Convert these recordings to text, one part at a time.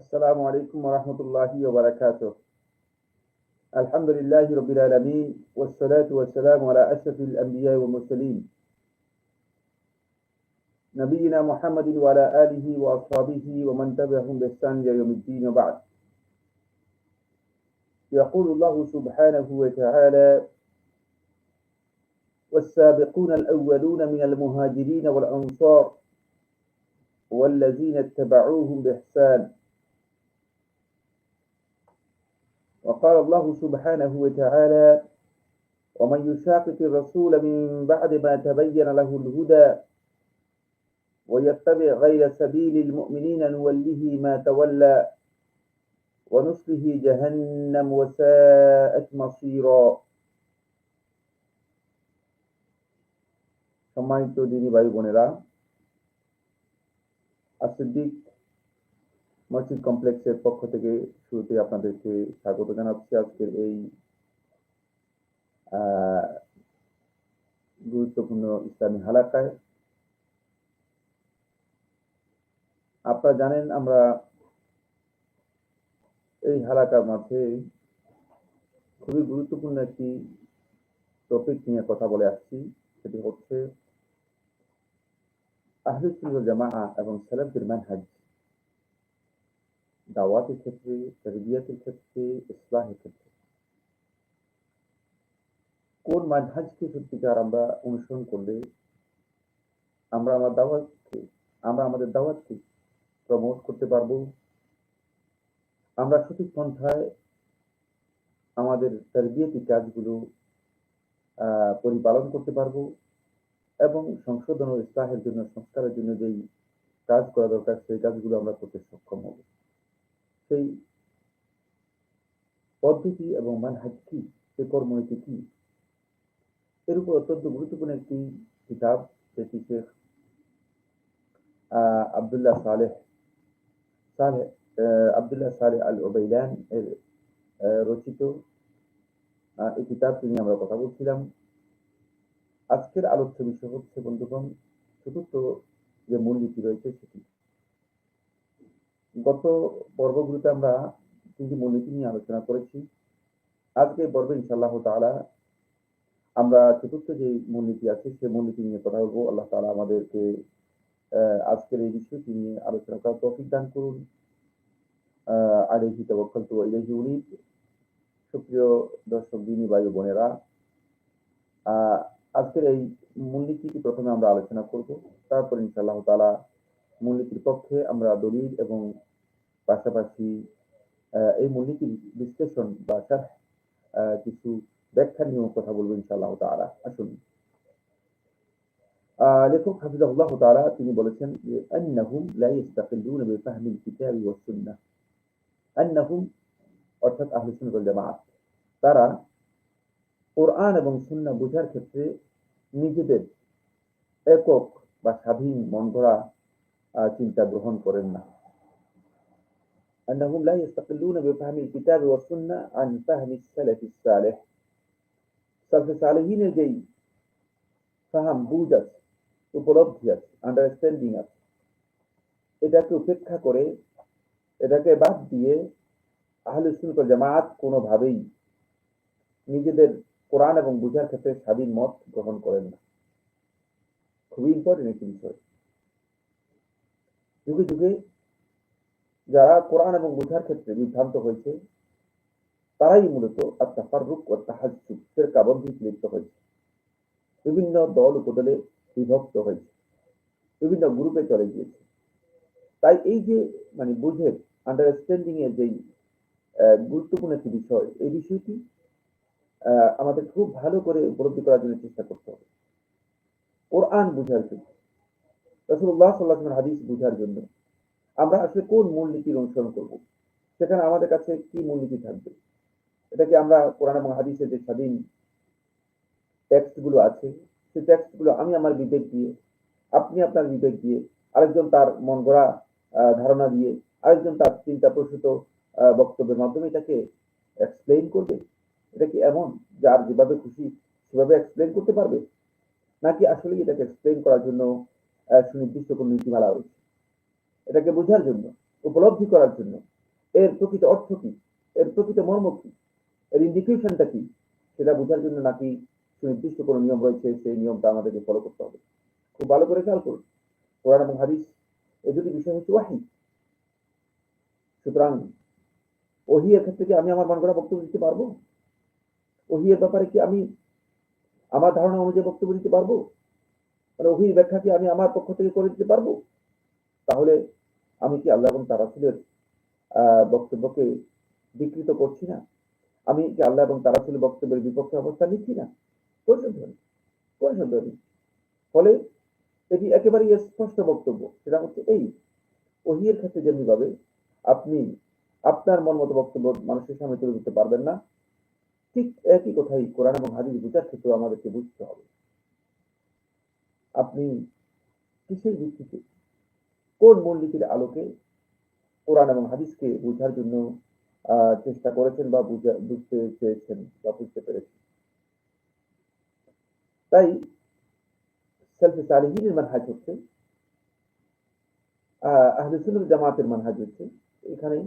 السلام عليكم ورحمة الله وبركاته. الحمد لله رب العالمين والصلاة والسلام على أشرف الأنبياء والمرسلين نبينا محمد وعلى آله وأصحابه ومن تبعهم بإحسان إلى يوم الدين وبعد. يقول الله سبحانه وتعالى: والسابقون الأولون من المهاجرين والأنصار والذين اتبعوهم بإحسان. وقال الله سبحانه وتعالى: ومن يشاقق الرسول من بعد ما تبين له الهدى ويتبع غير سبيل المؤمنين نوله ما تولى ونصله جهنم وساءت مصيرا. সম্মানিত দিনী ভাই বোনেরা, আসিদ্দিক মসজিদ কমপ্লেক্সের পক্ষ থেকে শুরুতে আপনাদেরকে স্বাগত জানাচ্ছি আজকের এই গুরুত্বপূর্ণ ইসলামী হালাকায়। আপনারা জানেন, আমরা এই হালাকার মাঝে খুবই গুরুত্বপূর্ণ একটি টপিক নিয়ে কথা বলে আসছি। সেটি হচ্ছে আহলে সুন্নাত ওয়াল জামাআহ এবং সালাফদের মানহাজ, দাওয়াতের ক্ষেত্রে, তারবিয়াতের ক্ষেত্রে, ইসলাহের ক্ষেত্রে কোন মানহাজকে সত্যিকার আমরা অনুসরণ করলে আমরা আমাদের দাওয়াতকে প্রমোট করতে পারবো, আমরা সঠিক পন্থায় আমাদের তারবিয়াতি কাজগুলো পরিপালন করতে পারবো এবং সংশোধন ও ইসলাহের জন্য, সংস্কারের জন্য যেই কাজ করা দরকার সেই কাজগুলো আমরা করতে সক্ষম হব। সেই পদ্ধতি এবং মানহাজ কি, সেই কর্মনীতি কি, এর উপর অত্যন্ত গুরুত্বপূর্ণ একটি কিতাব, সেটি শেখ আব্দুল্লাহ সালেহ আল উবাইলান এর রচিত এই কিতাবটি নিয়ে আমরা কথা বলছিলাম। আজকের আলোচ্য বিষয় হচ্ছে, বন্ধুগণ, চতুর্থ যে মূলনীতি রয়েছে সেটি। গত পর্বগুলোতে আমরা তিনটি মূলনীতি নিয়ে আলোচনা করেছি। আজকে পর্বে ইনশাআল্লাহ তাআলা আমরা চতুর্থ যে মূলনীতি আছে সেই মূলনীতি নিয়ে কথা বলবো। আল্লাহ তাআলা আমাদেরকে আজকের এই বিষয়টি নিয়ে আলোচনা করার তৌফিক দান করুন। আলাইহি তাওয়াক্কালতু ওয়া ইলাইহি উনীব। সুপ্রিয় দর্শক দিনী ভাই ও বোনেরা, আজকের এই মূলনীতিটি প্রথমে আমরা আলোচনা করব, তারপর ইনশাআল্লাহ তাআলা মূলনীতির পক্ষে আমরা দলিল এবং পাশাপাশি এই মূলনীতির বিশ্লেষণ বা কিছু ব্যাখ্যা নিয়েও কথা বলবো ইনশাআল্লাহ তাআলা। আসুন, লেখক হাফিজাহুল্লাহ তাআলা তিনি বলেছেন যে আন্নাহুম লা ইস্তাকিলুনা বিফাহমিল কিতাবি ওয়াস সুন্নাহ। আন্নাহুম অর্থাৎ আহলে সুন্নাত ওয়াল জামাআত, তারা কোরআন এবং সুন্নাহ বোঝার ক্ষেত্রে নিজেদের একক বা স্বাধীন মন গড়া চিন্তা গ্রহণ করেন না। আন্নাহুম লা ইস্তাকিলুনা বিফাহমিল কিতাবি ওয়াস সুন্নাহ আন ফাহমিস সালাফিস সালেহ। সালফে সালেহিনের যেই ফাহাম, বুঝ আছে, উপলব্ধি আছে, আন্ডারস্ট্যান্ডিং আছে, এটাকে উপেক্ষা করে, এটাকে বাদ দিয়ে আহলে সুন্নাত ওয়াল জামাআত কোনোভাবেই নিজেদের কোরআন এবং বুঝার ক্ষেত্রে স্বাধীন মত গ্রহণ করেন না। খুবই ইম্পর্টেন্ট একটি বিষয়। যুগে যুগে যারা কোরআন এবং বুঝার ক্ষেত্রে বিভ্রান্ত হয়েছে, তারাই মূলত আত-তাফাররুক ওয়া তাহাজ্জুব, ফিরকাবন্দিতে লিপ্ত হয়েছে, বিভিন্ন দল উপদলে বিভক্ত হয়েছে, বিভিন্ন গ্রুপে চলে গিয়েছে। তাই এই যে বুঝের, আন্ডারস্ট্যান্ডিং এর যেই গুরুত্বপূর্ণ একটি বিষয়, এই বিষয়টি আমাদের খুব ভালো করে উপলব্ধি করার জন্য চেষ্টা করতে হবে। কোরআন বুঝার জন্য, রাসূলুল্লাহ সাল্লাল্লাহু আলাইহি ওয়াসাল্লামের হাদিস বুঝার জন্য আমরা আসলে কোন মূলনীতির অনুসরণ করব, সেখানে আমাদের কাছে কি মূলনীতি থাকবে। এটাকে আমরা কোরআন এবং হাদিসের যে স্বাধীন টেক্সটগুলো আছে, সেই টেক্সটগুলো আমি আমার বিবেক দিয়ে, আপনি আপনার বিবেক দিয়ে, আরেকজন তার মন গড়া ধারণা দিয়ে, আরেকজন তার চিন্তা প্রসূত বক্তব্যের মাধ্যমে এটাকে এক্সপ্লেইন করবে। এটা কি এমন যে আর যেভাবে খুশি সেভাবে এক্সপ্লেইন করতে পারবে, নাকি আসলে এটাকে এক্সপ্লেইন করার জন্য সুনির্দিষ্ট কোন নীতিমালা রয়েছে? এটাকে বোঝার জন্য উপলব্ধি করার জন্য এর প্রকৃত অর্থ কি, এর প্রকৃত মর্ম কি, এর ইন্ডিকেশনটা কি, সেটা বোঝার জন্য নাকি সুনির্দিষ্ট কোনো নিয়ম রয়েছে, সেই নিয়মটা আমাদেরকে ফলো করতে হবে। খুব ভালো করে খেয়াল করুন, কোরআন এবং হাদিস এই দুটি বিষয় হচ্ছে ওয়াহি। সুতরাং ওহির ক্ষেত্রে কি আমি আমার মন গড়া বক্তব্য দিতে পারবো? ওহির ব্যাপারে কি আমি আমার ধারণা অনুযায়ী বক্তব্য দিতে পারবো? মানে ওহির ব্যাখ্যা কি আমি আমার পক্ষ থেকে করে দিতে পারবো? তাহলে আমি কি আল্লাহ এবং তার রাসূলের বক্তব্যকে বিকৃত করছি না? আমি কি আল্লাহ এবং তার রাসূলের বক্তব্যের বিপক্ষে অবস্থান নিচ্ছি না? কোনো সন্দেহ নেই, কোনো সন্দেহ নেই। ফলে এটি একেবারেই স্পষ্ট বক্তব্য। সেটা হচ্ছে এই, ওহির ক্ষেত্রে যেমনিভাবে আপনি আপনার মন মতো বক্তব্য মানুষের সামনে তুলে ধরতে পারবেন না, ঠিক একই কথাই কোরআন এবং হাদিস বোঝার ক্ষেত্রেও আমাদেরকে বুঝতে হবে। আপনি কিসের ভিত্তিতে, কোন মূলনীতির আলোকে কোরআন এবং হাদিসকে বোঝার জন্য চেষ্টা করেছেন বা বুঝতে চেয়েছেন বা বুঝতে পেরেছেন। তাই সেলফে সালেহীনের মানহাজ হচ্ছে, আহলে সুন্নাত জামাতের মানহাজ হচ্ছে এখানে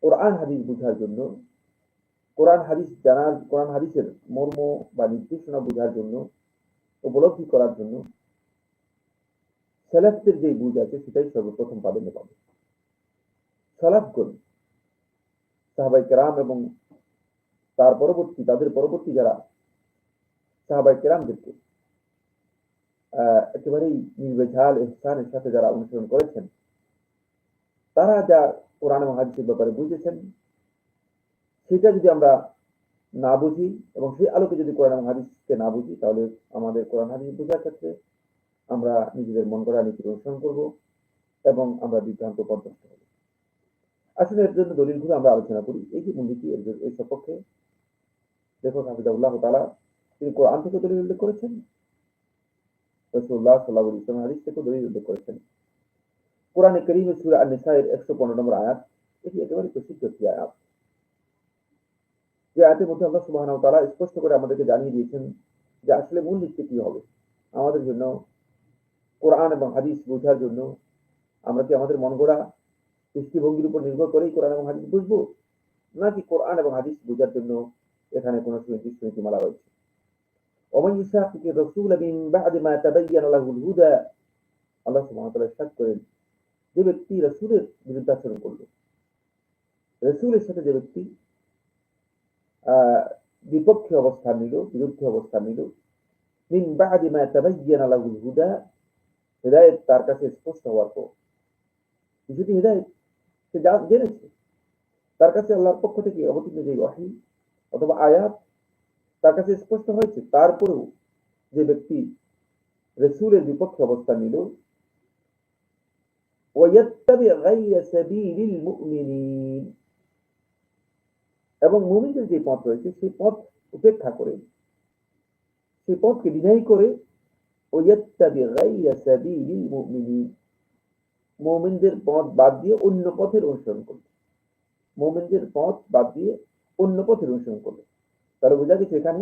কোরআন হাদিস বোঝার জন্য, কোরআন হাদিস জানার, কোরআন হাদিসের মর্ম বা নির্দেশনা বোঝার জন্য, উপলব্ধি করার জন্য সেলাফদের যে বুঝ আছে সেটাই সর্বপ্রথম প্রাধান্য পাবে। সালাফগণ, সাহাবায়ে কেরাম এবং তার পরবর্তী, তাদের পরবর্তী যারা সাহাবায়ে কেরামদেরকে একেবারেই নির্ভেজাল ইহসানের সাথে যারা অনুসরণ করেছেন, তারা যা কোরআন এবং হাদিসের ব্যাপারে বুঝেছেন সেটা যদি আমরা না বুঝি এবং সেই আলোকে যদি কোরআন এবং হাদিসকে না বুঝি, তাহলে আমাদের কোরআন হাদিস বোঝার ক্ষেত্রে আমরা নিজেদের মন গড়া নীতির অনুসরণ করব এবং আমরা বিভ্রান্ত পথভ্রষ্ট হব। আসলে এর জন্য দলিলগুলো আমরা আলোচনা করি। এই যে মূলনীতি, এর সপক্ষে দেখুন হাফিজাহুল্লাহ তাআলা তিনি কোরআন থেকে দলিল উল্লেখ করেছেন, রাসূলুল্লাহ সাল্লাল্লাহু আলাইহি ওয়াসাল্লাম হাদিস থেকে দলিল উল্লেখ করেছেন। কোরআনে কারীমের সূরা আন-নিসা এর 115 নম্বর আয়াত, এটি একেবারে প্রসিদ্ধ একটি আয়াত। যে আয়াতের মধ্যে আল্লাহ সুবহানাহু ওয়া তাআলা স্পষ্ট করে আমাদেরকে জানিয়ে দিয়েছেন যে আসলে মূলনীতি কি হবে আমাদের জন্য। কোরআন এবং হাদিস বোঝার জন্য আমরা কি আমাদের মন গড়া দৃষ্টিভঙ্গির উপর নির্ভর করেই কোরআন এবং হাদিস বুঝবো, নাকি কোরআন এবং হাদিস বোঝার জন্য এখানে কোনো সুনির্দিষ্ট নীতিমালা রয়েছে? ওমান ইউশাকিকি রাসূলা মিন বা'দি মা তাবায়্যানা লাহুল হুদা, আল্লাহ সুবহানাহু ওয়া তাআলা ইরশাদ করেন, যে ব্যক্তি রাসূলের বিরুদ্ধাচরণ করলো, রাসূলের সাথে যে ব্যক্তি বিপক্ষে অবস্থান নিল, বিরুদ্ধে অবস্থান নিল, মিন বা'দি মা তাবায়্যানা লাহুল হুদা, হেদায়েত তার কাছে স্পষ্ট হওয়ার পর, যদি হেদায়েত সে জেনেছে, তার কাছে আল্লাহর পক্ষ থেকে অবতীর্ণ যে ওহী অথবা আয়াত তার কাছে স্পষ্ট হয়েছে, তারপরেও যে ব্যক্তি রাসূলের বিপক্ষে অবস্থান নিল, ওয়ায়াত্তাবি গায়রা সাবিলিল মুমিনিন, এবং মুমিনদের যে পথ রয়েছে সেই পথ উপেক্ষা করে, সেই পথকে বিদায় করে, ওয়ায়াত্তাবি গায়রা সাবিলিল মুমিনিন, মুমিনদের পথ বাদ দিয়ে অন্য পথের অনুসরণ করবে, মুমিনদের পথ বাদ দিয়ে অন্য পথের অনুসরণ করবে। তাহলে বোঝা গেছে এখানে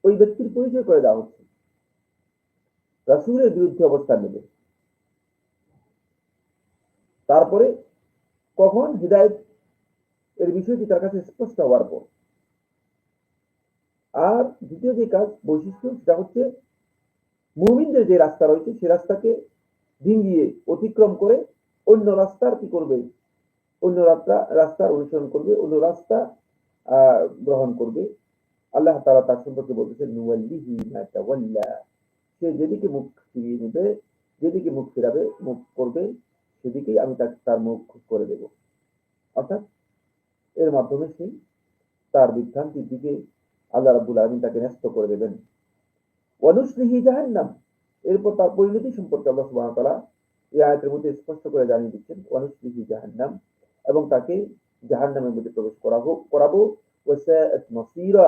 ওই ব্যক্তির পরিচয় করে দেওয়া হচ্ছে, রাসূলের বিরুদ্ধে অবস্থান নেবে, তারপরে কখন হিদায়াত এর বিষয়টি তার কাছে স্পষ্ট হওয়ার পর। আর দ্বিতীয় যে কাজ, বৈশিষ্ট্য, সেটা হচ্ছে মুমিনদের যে রাস্তা রয়েছে সেই রাস্তাকে ডিঙ্গিয়ে অতিক্রম করে অন্য রাস্তার কি করবে, অন্য রাস্তার অনুসরণ করবে, অন্য রাস্তা গ্রহণ করবে। আল্লাহ তাআলা তার সম্পর্কে বলতেছেন, নুওয়াল্লিহি মা তাওয়াল্লা, সে যেদিকে মুখ ফিরিয়ে নেবে, যেদিকে মুখ ফিরাবে, মুখ করবে, সেদিকেই আমি তার মুখ করে দেব। অর্থাৎ এর মাধ্যমে সে তার বিভ্রান্তির দিকে আল্লাহ রাব্বুল আলামিন তাকে ন্যস্ত করে দেবেন। ওয়ানুসলিহি জাহান্নাম, এরপর তার পরিণতি সম্পর্কে আল্লাহ সুবহানাহু ওয়া তাআলা এই আয়াতের মধ্যে স্পষ্ট করে জানিয়ে দিচ্ছেন, ওয়ানুসলিহি জাহান্নাম, এবং তাকে জাহান্নামের মধ্যে প্রবেশ করাবো। ওয়াসাআত মাসীরা,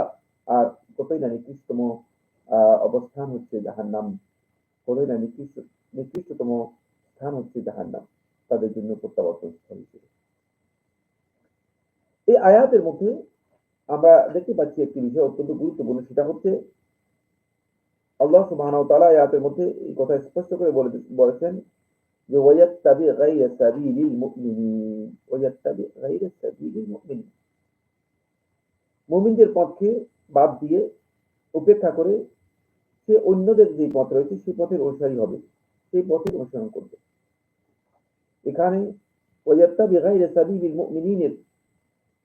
আর কতই না নিকৃষ্টতম অবস্থান হচ্ছে জাহান্নাম, কতই না নিকৃষ্টতম স্থান হচ্ছে জাহান্নাম তাদের জন্য প্রত্যাবর্তন স্থল হিসেবে। এই আয়াতের মধ্যে আমরা দেখতে পাচ্ছি একটি বিষয় অত্যন্ত গুরুত্বপূর্ণ, সেটা হচ্ছে আল্লাহ সুবহানাহু ওয়া তাআলা আয়াতের মধ্যে এই কথা স্পষ্ট করে বলেছেন যে ওয়াত্তাবি গায়রা সাবিলিল মুমিনিন, ওয়াত্তাবি গায়রা সাবিলিল মুমিনিন, মুমিনদের পথকে বাদ দিয়ে উপেক্ষা করে সে অন্যদের যে পথ রয়েছে সেই পথের অনুসারী হবে, সেই পথের অনুসরণ করবে। এখানে ওয়াত্তাবি গায়রা সাবিলিল মুমিনিনের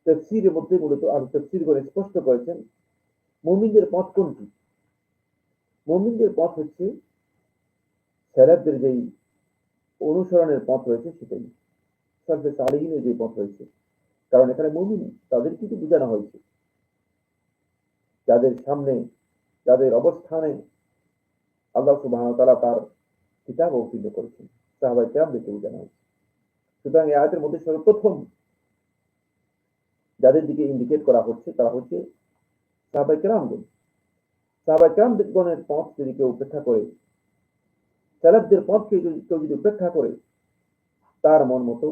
তাফসীরের মধ্যে মূলত আল তাফসীরগণ স্পষ্ট করেছেন মুমিনদের পথ কোনটি। মুমিনদের পথ হচ্ছে সালাফদের যেই অনুসরণের পথ রয়েছে সেটাই, সালফে সালেহিনের যে পথ রয়েছে। কারণ এখানে মুমিন তাদের কিছু বোঝানো হয়েছে যাদের সামনে, যাদের অবস্থানে আল্লাহ সুবহানাহু ওয়া তাআলা তার কিতাব অবতীর্ণ করেছেন, সাহাবায়ে কেরামদেরকে বোঝানো হয়েছে। সুতরাং এই আয়াতের মধ্যে সর্বপ্রথম যাদের দিকে ইন্ডিকেট করা হচ্ছে তারা হচ্ছে সাহাবায়ে কেরামগণ। সাহাবায়ে কেরামগণের পথ যদি কেউ উপেক্ষা করে, সালাফদের পথকে কেউ যদি উপেক্ষা করে, তার মন মতো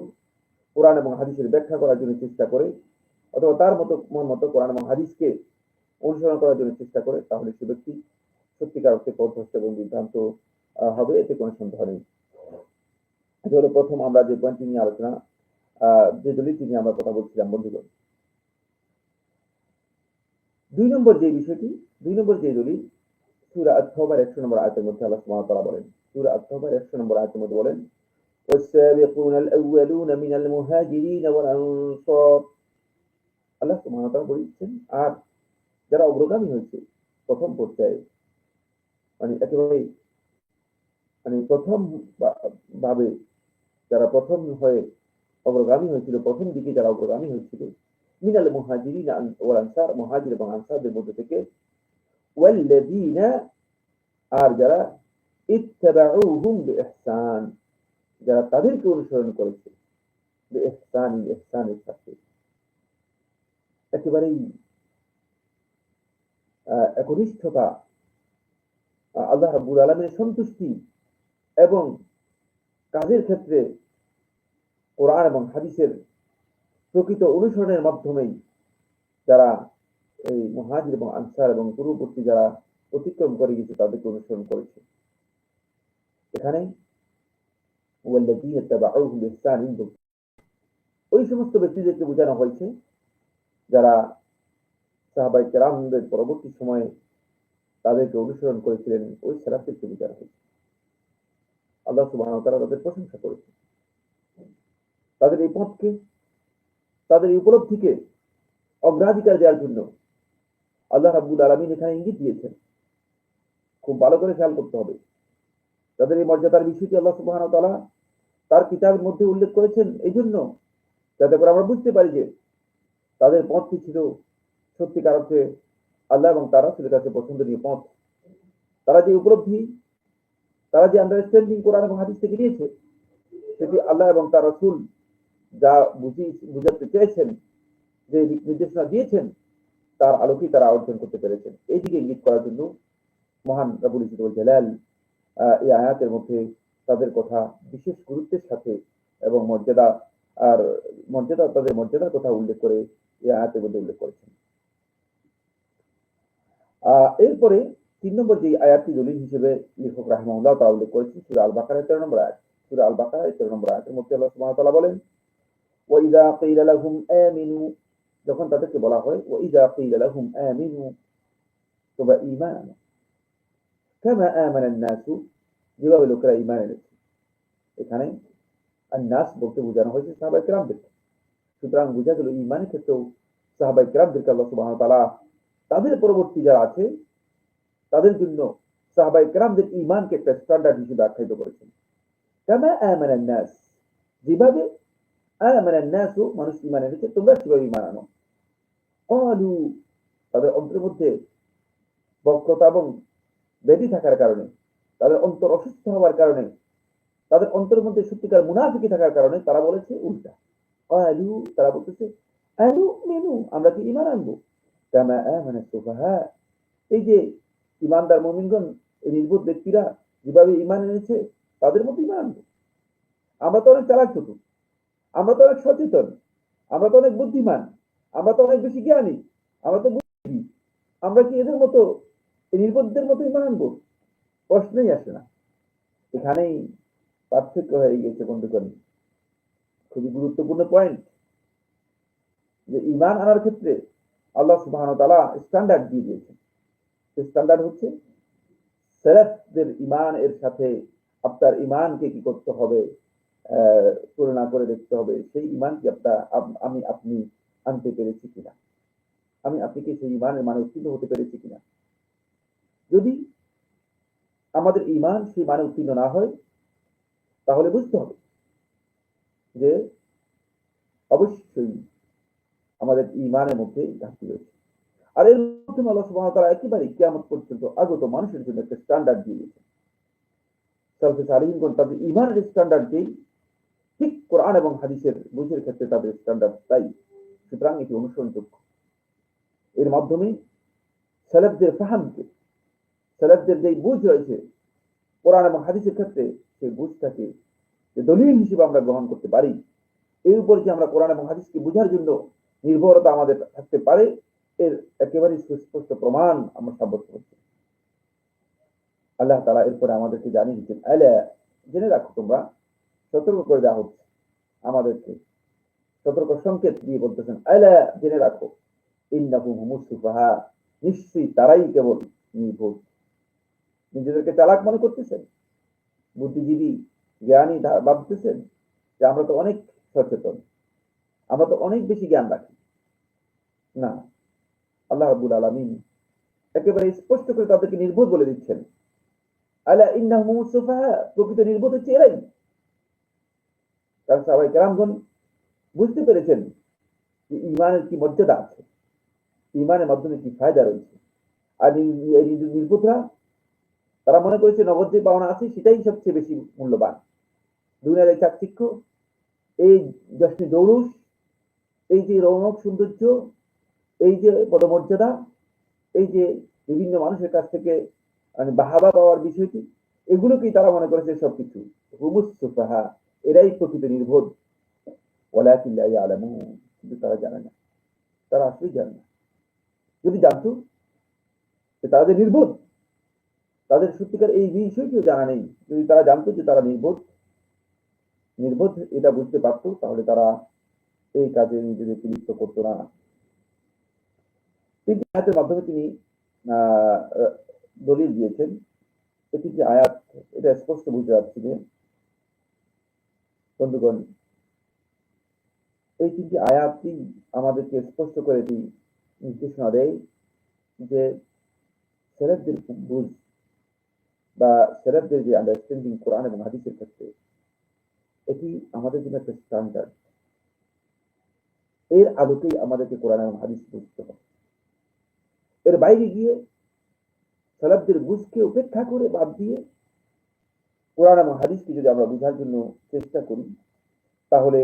কোরআন এবং হাদিসের ব্যাখ্যা করার জন্য চেষ্টা করে, অথবা তার মন মতো কোরআন এবং হাদিসকে অনুসরণ করার জন্য চেষ্টা করে, তাহলে সে ব্যক্তি সত্যিকার অর্থে পথভ্রষ্ট এবং বিভ্রান্ত হবে, এতে কোনো সন্দেহ নেই। এটা হলো প্রথম আমরা যে পয়েন্টটি নিয়ে আলোচনা, যে দলিলটি নিয়ে আমরা কথা বলছিলাম বন্ধুগণ। 2 নম্বর যে বিষয়টি, 2 নম্বর যে দলিল, সূরা আত-তাওবার 100 নম্বর আয়াতের মধ্যে আল্লাহ সুবহানাহু ওয়া তাআলা বলেন, সূরা আত-তাওবার 100 নম্বর আয়াতের মধ্যে বলেন, والسابقون الأولون من المهاجرين والأنصار, আল্লাহ সুবহানাহু ওয়া তাআলা বলেছেন আর যারা অগ্রগামী হয়েছে প্রথম পর্যায়ে, মানে একেবারে মানে প্রথম ভাবে যারা প্রথম হয়ে অগ্রগামী হয়েছিল, প্রথম দিকে যারা অগ্রগামী হয়েছিল, মিনাল মুহাজিরিন ওয়াল আনসার, মুহাজির এবং আনসারদের মধ্যে থেকে, ওয়াল্লাযীনা, আর যারা ইত্তাবাউহুম বিইহসান, যারা তাদেরকে অনুসরণ করেছে, বিইহসান, ইহসানের সাথে, একেবারেই একনিষ্ঠতা, আল্লাহ রাব্বুল আলামিনের সন্তুষ্টি এবং কাজের ক্ষেত্রে কোরআন এবং হাদিসের প্রকৃত অনুসরণের মাধ্যমেই যারা এই মুহাজির এবং আনসার এবং পূর্ববর্তী যারা অতিক্রম করে গেছে তাদেরকে অনুসরণ করেছে। এখানে ওয়াল্লাযীনা তাবাউহুম বিইহসান, ওই সমস্ত ব্যক্তিদেরকে বোঝানো হয়েছে যারা সাহাবায়ে কেরামদের পরবর্তী সময়ে তাদেরকে অনুসরণ করেছিলেন, ওই সালাফদেরকে বোঝানো হয়েছে। আল্লাহ সুবহানাহু ওয়া তাআলা তাদের প্রশংসা করেছেন, তাদের এই পথকে, তাদের এই উপলব্ধিকে অগ্রাধিকার দেওয়ার জন্য আল্লাহ রাব্বুল আলামিন এখানে ইঙ্গিত দিয়েছেন। খুব ভালো করে খেয়াল করতে হবে, তাদের এই মর্যাদার বিষয়টি আল্লাহ সুবহানাহু ওয়া তাআলা তার কিতাবের মধ্যে উল্লেখ করেছেন এই জন্য যাতে করে আমরা বুঝতে পারি যে তাদের পথটি ছিল সত্যিকার অর্থে আল্লাহ এবং তার রাসূলের কাছে পছন্দনীয় পথ। তারা যে উপলব্ধি, তারা যে আন্ডারস্ট্যান্ডিং কোরআন এবং হাদিস থেকে নিয়েছে, সেটি আল্লাহ এবং তার রাসূল যা বুঝাতে চেয়েছেন, যে দিক নির্দেশনা দিয়েছেন, তার আলোকেই তারা অর্জন করতে পেরেছেন। এই দিকে ইঙ্গিত করার জন্য মহান রাব্বুল ইজ্জত ওয়াল জালাল এই আয়াতের মধ্যে তাদের কথা বিশেষ গুরুত্বের সাথে এবং তাদের মর্যাদার কথা উল্লেখ করে এই আয়াতের মধ্যে উল্লেখ করেছেন। এরপরে 3 নম্বর যে আয়াতটি দলিল হিসেবে লেখক রাহিমাহুল্লাহ তাআলা উল্লেখ করেছেন সূরা আল বাকারার 13 নম্বর আয়াত। সূরা আল বাকারার 13 নম্বর আয়াতের মধ্যে আল্লাহ সুবহানাহু ওয়া তাআলা বলেন, ওয়াইযা কিলা লাহুম আমিনু, যখন তাদেরকে বলা হয় ওয়াইযা কিলা লাহুম আমিনু, তোমরা ঈমান আনো, কামা আমানান নাসু, যেভাবে লোকেরা ঈমান এনেছে। এখানে আন-নাস বলতে বোঝানো হয়েছে সাহাবায়ে কেরামদেরকে। সুতরাং বোঝা গেল ঈমানের ক্ষেত্রেও সাহাবায়ে কেরামদেরকে আল্লাহ সুবহানাহু ওয়া তাআলা তাদের পরবর্তী যারা আছে তাদের জন্য সাহাবায়ে কেরামদের ঈমানকে একটা স্ট্যান্ডার্ড হিসেবে আখ্যায়িত করেছেন। কামা আমানান নাস, যেভাবে আমানান নাসু, মানুষ ঈমান এনেছে, তোমরা সেভাবে ঈমান আনো। ক্বালু, তাদের অন্তরের মধ্যে বক্রতা এবং ব্যাধি থাকার কারণে, তাদের অন্তর অসুস্থ হওয়ার কারণে, তাদের অন্তরের মধ্যে সত্যিকার মুনাফিকি থাকার কারণে তারা বলেছে উল্টা। ক্বালু, তারা বলতেছে আনুমিনু, আমরা কি ঈমান আনবো, কামা আমানাস সুফাহা, এই যে ঈমানদার মুমিনগণ, এই নির্বোধ ব্যক্তিরা যেভাবে ঈমান এনেছে তাদের মধ্যে ঈমান আনবো। আমরা তো অনেক চালাক চতুর, আমরা তো অনেক সচেতন, আমরা তো অনেক বুদ্ধিমান, আমরা তো অনেক বেশি জ্ঞানী, আমরা তো বুদ্ধিজীবী, আমরা কি এদের মতো, এই নির্বোধদের মতো ঈমান আনবো? প্রশ্নই আসে না। এখানেই পার্থক্য হয়ে গেছে বন্ধুগণ। খুবই গুরুত্বপূর্ণ পয়েন্ট যে ঈমান আনার ক্ষেত্রে আল্লাহ সুবহানাহু ওয়া তাআলা স্ট্যান্ডার্ড দিয়ে দিয়েছেন। স্ট্যান্ডার্ড হচ্ছে সেলেফদের ঈমান এর সাথে আপনার ঈমানকে কি করতে হবে, তুলনা করে দেখতে হবে সেই ঈমান কি আমি আপনি আনতে পেরেছি কিনা, আমি আপনি কি সেই ঈমানের মানে উত্তীর্ণ হতে পেরেছি কিনা। যদি আমাদের ঈমান সেই মানে উত্তীর্ণ না হয় তাহলে বুঝতে হবে যে অবশ্যই আমাদের ঈমানের মধ্যে ঘাটতি রয়েছে। আর এর মাধ্যমে আল্লাহ সুবহানাহু ওয়া তাআলা একেবারে কিয়ামত পর্যন্ত আগত মানুষের জন্য একটা স্ট্যান্ডার্ড দিয়ে দিয়েছেন। সালফে সালিহিনগণ তাদের ঈমানের স্ট্যান্ডার্ডকেই ঠিক কোরআন এবং হাদিসের বুঝের ক্ষেত্রে তাদের স্ট্যান্ডার্ড তাই, সুতরাং এটি অনুসরণযোগ্য। এর মাধ্যমে সেলেফদের ফাহামকে, সেলেফদের যে বুঝ রয়েছে কোরআন এবং হাদিসের ক্ষেত্রে সেই বুঝটাকে যে দলিল হিসেবে আমরা গ্রহণ করতে পারি, এর উপর যে আমরা কোরআন এবং হাদিসকে বুঝার জন্য নির্ভরতা আমাদের থাকতে পারে, এর একেবারে সুস্পষ্ট প্রমাণ আমরা সাব্যস্ত করছি। আল্লাহ তাআলা এরপরে আমাদেরকে জানিয়ে দিচ্ছেন, আলা, জেনে রাখো তোমরা, সতর্ক করে দেওয়া হচ্ছে আমাদেরকে, সতর্ক সংকেত দিয়ে বলতেছেন, আলা, জেনে রাখো, ইন্নাহুম হুমুস সুফাহা, নিশ্চয়ই তারাই কেবল নির্বোধ। নিজেদেরকে চালাক মনে করতেছেন, বুদ্ধিজীবী, জ্ঞানী ভাবতেছেন যে আমরা তো অনেক সচেতন, আমরা তো অনেক বেশি জ্ঞান রাখি। না, আল্লাহ রাব্বুল আলামিন একেবারে স্পষ্ট করে তাদেরকে নির্বোধ বলে দিচ্ছেন। আলা ইন্নাহুম হুমুস সুফাহা, প্রকৃত নির্বোধ হচ্ছে এরাই। কারণ সাহাবায়ে কেরামগণ বুঝতে পেরেছেন যে ঈমানের কি মর্যাদা আছে, ঈমানের মাধ্যমে কি ফায়দা রয়েছে। আর এই নির্বোধরা তারা মনে করেছে নগদ যে পাওনা আছে সেটাই সবচেয়ে বেশি মূল্যবান। দুনিয়ার এই চাকচিক্য, এই জশ্নে জৌলুস, এই যে রৌনক সৌন্দর্য, এই যে পদমর্যাদা, এই যে বিভিন্ন মানুষের কাছ থেকে মানে বাহাবা পাওয়ার বিষয়টি, এগুলোকেই তারা মনে করেছে সবকিছু। হুমুস সুফাহা, এরাই প্রকৃত নির্বোধ। ওয়ালাকিন লা ইয়ালামুন, কিন্তু তারা জানে না, তারা আসলেই জানে না। যদি জানতো যে তারা যে নির্বোধ, তাদের সত্যিকার এই বিষয়টিও জানা নেই, যদি তারা জানতো যে তারা নির্বোধ, নির্বোধ এটা বুঝতে পারতো, তাহলে তারা এই কাজে নিজেদেরকে লিপ্ত করতো না। তিনটি আয়াতের মাধ্যমে তিনি দলিল দিয়েছেন। এই তিনটি আয়াত এটা স্পষ্ট বুঝতে পারছি যে বন্ধুগণ, এই তিনটি আয়াতই আমাদেরকে স্পষ্ট করে এটি নির্দেশনা দেয় যে সেলেফদের বুঝ বা সেলেফদের যে আন্ডারস্ট্যান্ডিং কোরআন এবং হাদিসের ক্ষেত্রে, এটি আমাদের জন্য একটা স্ট্যান্ডার্ড। এর আলোকেই আমাদেরকে কোরআন এবং হাদিস বুঝতে হবে। এর বাইরে গিয়ে সালাফদের বুঝকে উপেক্ষা করে বাদ দিয়ে কোরআন এবং হাদিসকে যদি আমরা বোঝার জন্য চেষ্টা করি, তাহলে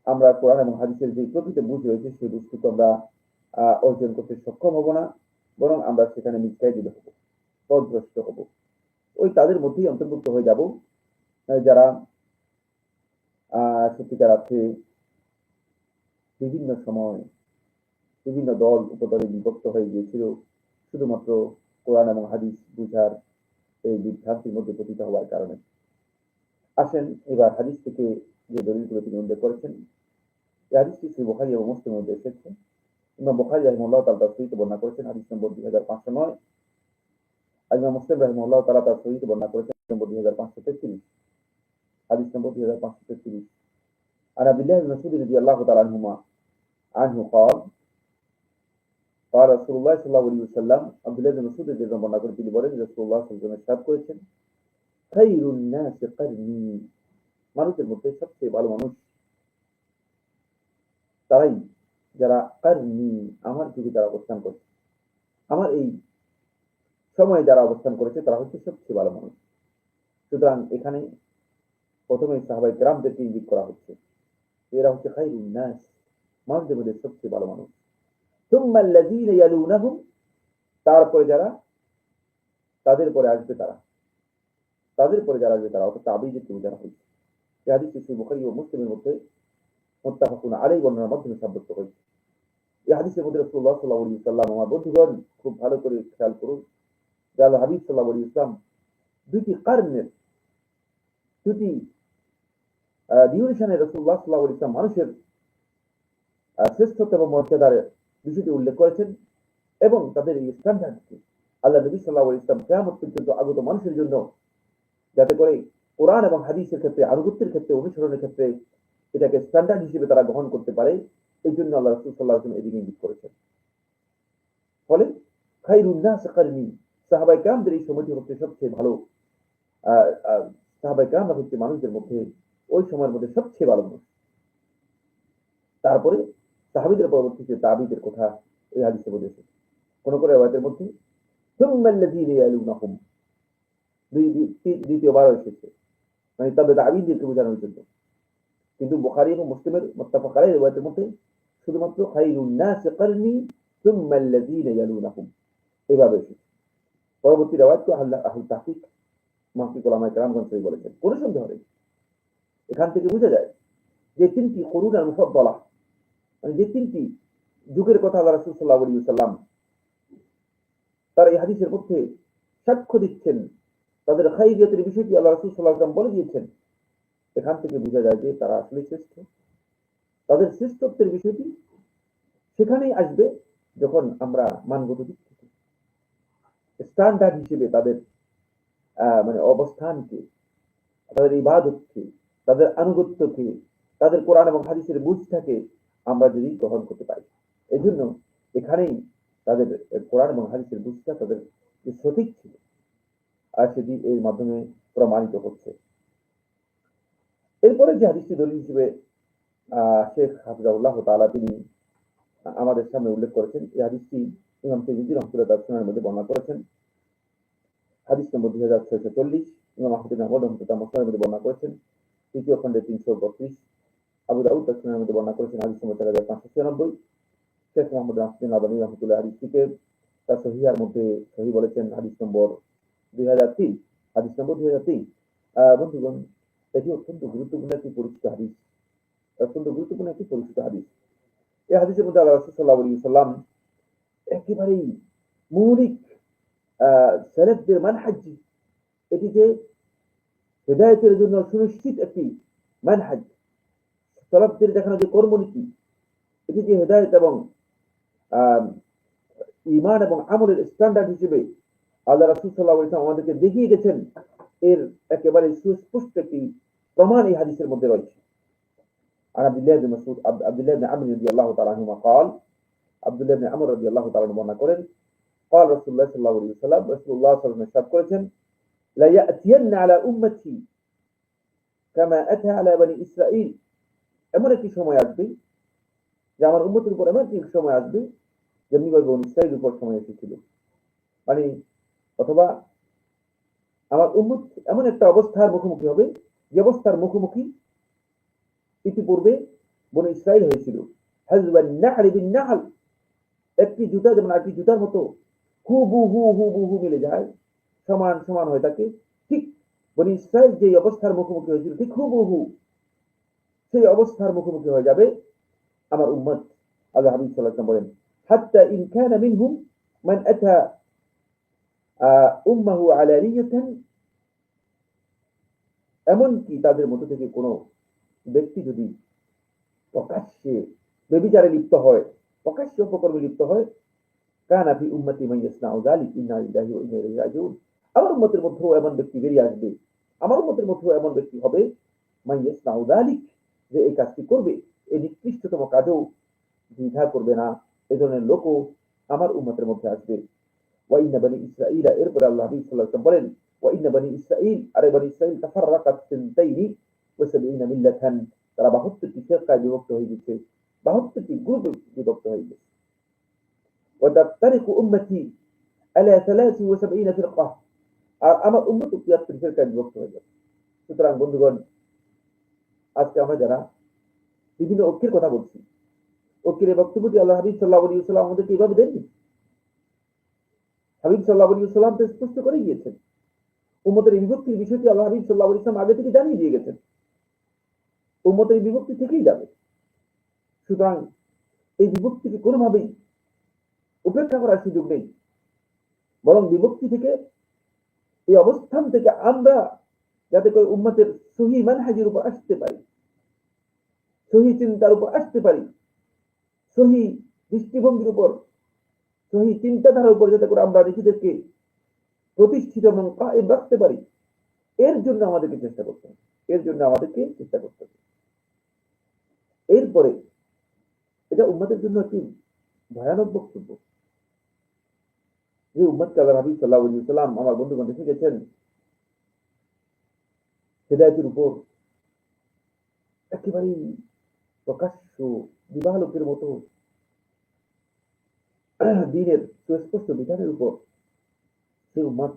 আমরা কোরআন এবং হাদিসের যে প্রকৃত বুঝ রয়েছে সেই বুঝটুকু আমরা অর্জন করতে সক্ষম হব না, বরং আমরা সেখানে মিসগাইডেড হব, পথভ্রষ্ট হব। ওই তাদের মধ্যেই অন্তর্ভুক্ত হয়ে যাব যারা সত্যিকার আছে বিভিন্ন সময় বিভিন্ন দল উপদলে বিভক্ত হয়ে গিয়েছিল শুধুমাত্র কোরআন এবং হাদিস বুঝার এই বিভ্রান্তির মধ্যে পতিত হওয়ার কারণে। আসেন এবার হাদিস থেকে যে দলিলগুলো তিনি উল্লেখ করেছেন, এই হাদিসটি সহিহ বুখারী এবং মুসলিমের মধ্যে এসেছে। ইমাম বুখারী রাহিমাহুল্লাহ তাআলা তার সহিহে বর্ণনা করেছেন হাদিস নম্বর 2509, আর ইমাম মুসলিম রাহিমাহুল্লাহ তাআলা তার সহিহে বর্ণনা করেছেন নম্বর 2533, হাদিস নম্বর 2533। আর আব্দুল্লাহ ইবনে মাসউদ রাদিয়াল্লাহু তাআলা আনহু قال قال রাসূলুল্লাহ সাল্লাল্লাহু আলাইহি ওয়াসাল্লাম, আব্দুল্লাহ ইবনে মাসউদ রাদিয়াল্লাহু বর্ণনা করে তিনি বলেন রাসূলুল্লাহ সাল্লাল্লাহু আলাইহি ওয়াসাল্লাম ইরশাদ করেছেন, খায়রুন নাসি কারনি, মানুষের মধ্যে সবচেয়ে ভালো মানুষ তারাই যারা কারনি, আমার যুগে যারা অবস্থান করছে, আমার এই সময়ে যারা অবস্থান করেছে তারা হচ্ছে সবচেয়ে ভালো মানুষ। সুতরাং এখানে প্রথমে সাহাবায়ে কেরামদেরকে ইঙ্গিত করা হচ্ছে, এরা হচ্ছে খায়রুন নাস, মানুষদের মধ্যে সবচেয়ে ভালো মানুষ। সুম্মা আল্লাযীনা ইয়ালুনাহুম, তারপরে যারা তাদের পরে আসবে তারা, তাদের পরে যারা আসবে তারা, অর্থাৎ তাবিঈদেরকে বোঝানো হয়েছে। এই হাদিসটি সহিহ বুখারী ও মুসলিমের মধ্যে মুত্তাফাকুন আলাইহি বর্ণনার মাধ্যমে সাব্যস্ত হয়েছে। এই হাদিসের মধ্যে রাসূলুল্লাহ সাল্লাল্লাহু আলাইহি ওয়াসাল্লাম, আমার বন্ধুগণ খুব ভালো করে খেয়াল করুন, যে আল্লাহ হাবিব সাল্লাল্লাহু আলাইহি ওয়াসাল্লাম দুইটি কারণের দুটি ডিউরেশনে রাসূলুল্লাহ সাল্লাল্লাহু আলাইহি ওয়াসাল্লাম মানুষের শ্রেষ্ঠত্ব এবং মর্যাদার বিষয়টি উল্লেখ করেছেন এবং তাদের এই স্ট্যান্ডার্ডকে আল্লাহ নবী সাল্লাল্লাহু আলাইহি ওয়াসাল্লাম কিয়ামত পর্যন্ত আগত মানুষের জন্য যাতে করে কোরআন এবং হাদিসের ক্ষেত্রে আনুগত্যের ক্ষেত্রে অনুসরণের ক্ষেত্রে এটাকে স্ট্যান্ডার্ড হিসেবে তারা গ্রহণ করতে পারে, এই জন্য আল্লাহ রাসূল সাল্লাল্লাহু আলাইহি ওয়াসাল্লাম এদিকে ইঙ্গিত করেছেন। ফলে খায়রুন নাস কারনি, সাহাবায়ে কেরামদের এই সময়টি হচ্ছে সবচেয়ে ভালো। সাহাবায়ে কেরামরা হচ্ছে মানুষদের মধ্যে ওই সময়ের মধ্যে সবচেয়ে ভালো মানুষ। তারপরে সাহাবীদের পরবর্তীতে তাবিদের কথা এই হাদিসে বলেছে। কোন কোন রিওয়ায়াতের মধ্যে সুম্মাল্লাযীনা ইয়ালুনাহুম দ্বিতীয়বার এসেছে, মানে তবে তাবিদেরকে বোঝানোর জন্য। কিন্তু বুখারী এবং মুসলিমের মুত্তাফাক আলাইহি রিওয়ায়াতের মধ্যে শুধুমাত্র খায়রুন নাস কারনি সুম্মাল্লাযীনা ইয়ালুনাহুম এভাবে এসেছে। পরবর্তী রিওয়ায়াতকে আহলে তাহকিক মুহাক্কিক উলামায়ে কেরামগণ সহিহ বলেছেন। কোন সন্দেহ নেই, এখান থেকে বোঝা যায় যে তিনটি কুরুন আল মুফাদ্দালা, মানে যে তিনটি যুগের কথা আল্লাহ রাসূল সাল্লাল্লাহু আলাইহি ওয়াসাল্লাম তারা এই হাদিসের মধ্যে সাক্ষ্য দিচ্ছেন, তাদের খায়রিয়তের বিষয়টি আল্লাহ রাসূল সাল্লাল্লাহু আলাইহি ওয়াসাল্লাম বলে দিয়েছেন। এখান থেকে বোঝা যায় যে তারা আসলে শ্রেষ্ঠ। তাদের শ্রেষ্ঠত্বের বিষয়টি সেখানেই আসবে যখন আমরা মানগত দিক থেকে স্ট্যান্ডার্ড হিসেবে তাদের মানে অবস্থানকে, তাদের ইবাদতকে, তাদের আনুগত্যকে, তাদের কোরআন এবং হাদিসের বুঝটাকে আমরা যদি গ্রহণ করতে পারি। এই জন্য এখানেই তাদের কোরআন এবং হাদিসের বুঝটা তাদের যে সঠিক ছিল আর সেটি এর মাধ্যমে প্রমাণিত হচ্ছে। এরপরে যে হাদিসটি দলিল হিসেবে শেখ হাফিজাহুল্লাহ তাআলা তিনি আমাদের সামনে উল্লেখ করেছেন, এই হাদিসটি ইমাম তিরমিজি রাহমাতুল্লাহ তাআলা সুনানের মধ্যে বর্ণনা করেছেন। হাদিস নম্বর 2640, ইমাম আহমদ বিন হাম্বল রাহমাতুল্লাহ তাআলা মুসনাদের মধ্যে বর্ণনা করেছেন তৃতীয় খণ্ডে 332, আবু দাউদ তার সুনানের মধ্যে বর্ণনা করেছেন হাদিস নম্বর 4596। শেখ মুহাম্মদ নাসিরুদ্দিন আলবানী রাহমাতুল্লাহ হাদিসটিকে তার সহিহার মধ্যে সহিহ বলেছেন হাদিস নম্বর 2003। হাদিস নম্বর 2003 বন্ধুগণ, এটি অত্যন্ত গুরুত্বপূর্ণ একটি পরিচিত হাদিস, অত্যন্ত গুরুত্বপূর্ণ একটি পরিচিত হাদিস। এই হাদিসের মধ্যে আল্লাহ রাসূল সাল্লাল্লাহু আলাইহি ওয়াসাল্লাম একেবারেই মৌলিক সালাফদের মানহাজ, এটি যে হেদায়েতের জন্য সুনিশ্চিত একটি মানহাজ, সালাফদের দেখানো যে কর্মনীতি, এটি যে হেদায়েত এবং ঈমান এবং আমলের স্ট্যান্ডার্ড হিসেবে আল্লাহ রাসূল সাল্লাল্লাহু আলাইহি ওয়াসাল্লাম আমাদেরকে দেখিয়ে গেছেন, এর একেবারে সুস্পষ্ট একটি প্রমাণ এই হাদিসের মধ্যে রয়েছে। আর আব্দুল্লাহ ইবনে আমর রাদিয়াল্লাহু তাআলা আনহুমা قال, আব্দুল্লাহ ইবনে আমর রাদিয়াল্লাহু তাআলা বর্ণনা করেন, قال রাসূলুল্লাহ সাল্লাল্লাহু আলাইহি ওয়াসাল্লাম, রাসূলুল্লাহ সাল্লাল্লাহু আলাইহি ওয়াসাল্লাম ইরশাদ করেছেন, লা ইয়াতিয়ান্না আলা উম্মতি কামা আতা আলা বনি ইসরাঈল, এমন একটি সময় আসবে যে আমার উম্মতের উপর এমন একটি সময় আসবে যেমনি ভাবে বনি ইসরাঈলের উপর সময় এসেছিল। মানে অথবা আমার উম্মত এমন একটা অবস্থার মুখোমুখি হবে যে অবস্থার মুখোমুখি ইতিপূর্বে বনি ইসরাঈল হয়েছিল। হাজবান নাহরি বিন নাহল, একটি জুতা যেমন আরেকটি জুতার মতো হুবহু মিলে যায়, সমান সমান হয়ে থাকে, ঠিক বনি ইসরাঈল যে অবস্থার মুখোমুখি হয়েছিল ঠিক হুবহু সেই অবস্থার মুখোমুখি হয়ে যাবে আমার উম্মত। আল্লাহ হাবিব সাল্লাল্লাহু আলাইহি ওয়াসাল্লাম বলেন, হাত্তা ইন কানা মিনহুম মান আতা উম্মাহু আলানিয়াতান, এমনকি তাদের মধ্যে থেকে কোনো ব্যক্তি যদি প্রকাশ্যে ব্যভিচারে লিপ্ত হয়, প্রকাশ্যে অপকর্মে লিপ্ত হয়, কানা ফি উম্মতি মান ইয়াসনাউ যালিক ইন্না লিল্লাহি ওয়া ইন্না ইলাইহি রাজিউন, আমার উম্মতের মধ্যেও এমন ব্যক্তি বেরিয়ে আসবে, আমার উম্মতের মধ্যেও এমন ব্যক্তি হবে মান ইয়াসনাউ যালিক, যে এই কাজটি করবে, এই নিকৃষ্টতম কাজও দ্বিধা করবে না, এই ধরনের লোকও আমার উম্মতের মধ্যে আসবে। ওয়া ইন্না বনি ইসরাঈল, এরপরে আল্লাহ হাবিব সাল্লাল্লাহু আলাইহি ওয়াসাল্লাম বলেন, ওয়া ইন্না বনি ইসরাঈল, আরে বনি ইসরাঈল তাফাররাকাত সিনতাইনি ওয়া সাবঈনা মিল্লাতান, তারা 72টি ফিরকায় বিভক্ত হয়ে গেছে, 72টি গ্রুপে বিভক্ত হয়ে গেছে। ওয়া তাফতারিকু উম্মতি আলা 73 ফিরকা, আর আমার উম্মত 73 ফিরকায় বিভক্ত হয়ে যাবে। সুতরাং বন্ধুগণ, আজকে আমরা যারা বিভিন্ন ঐক্যের কথা বলছি, ঐক্যের বক্তব্যটি আল্লাহ হাবিব সাল্লাল্লাহু আলাইহি ওয়াসাল্লাম আমাদেরকে এইভাবে দেননি। হাবিব সাল্লাল্লাহু আলাইহি ওয়াসাল্লাম তো স্পষ্ট করে গিয়েছেন, উম্মতের বিভক্তির বিষয়টি আল্লাহ হাবিব সাল্লাল্লাহু আলাইহি ওয়াসাল্লাম আগে থেকে জানিয়ে দিয়ে গেছেন, উম্মতের বিভক্তি থেকেই যাবে। সুতরাং এই বিভক্তিকে কোনোভাবেই উপেক্ষা করার সুযোগ নেই, বরং বিভক্তি থেকে, এই অবস্থান থেকে আমরা যাতে করে উম্মতের সহি মানহাজের উপর আসতে পারি, সহি চিন্তার উপর আসতে পারি, সহি দৃষ্টিভঙ্গির উপর, সহি চিন্তাধারার উপর, যাতে করে আমরা নিজেদেরকে প্রতিষ্ঠিত এবং কায়েম রাখতে পারি। এর জন্য আমাদেরকে চেষ্টা করতে হবে, এর জন্য আমাদেরকে চেষ্টা করতে হবে। এরপরে এটা উম্মতের জন্য একটি ভয়ানক বক্তব্য, যে উম্মতকে আল্লাহ নবী সাল্লাল্লাহু আলাইহি ওয়াসাল্লাম আমার বন্ধুগণ রেখে গেছেন হেদায়েতের উপর, একেবারেই প্রকাশ্য দিবালোকের মতো দ্বীনের সুস্পষ্ট বিধানের উপর। সেই উম্মত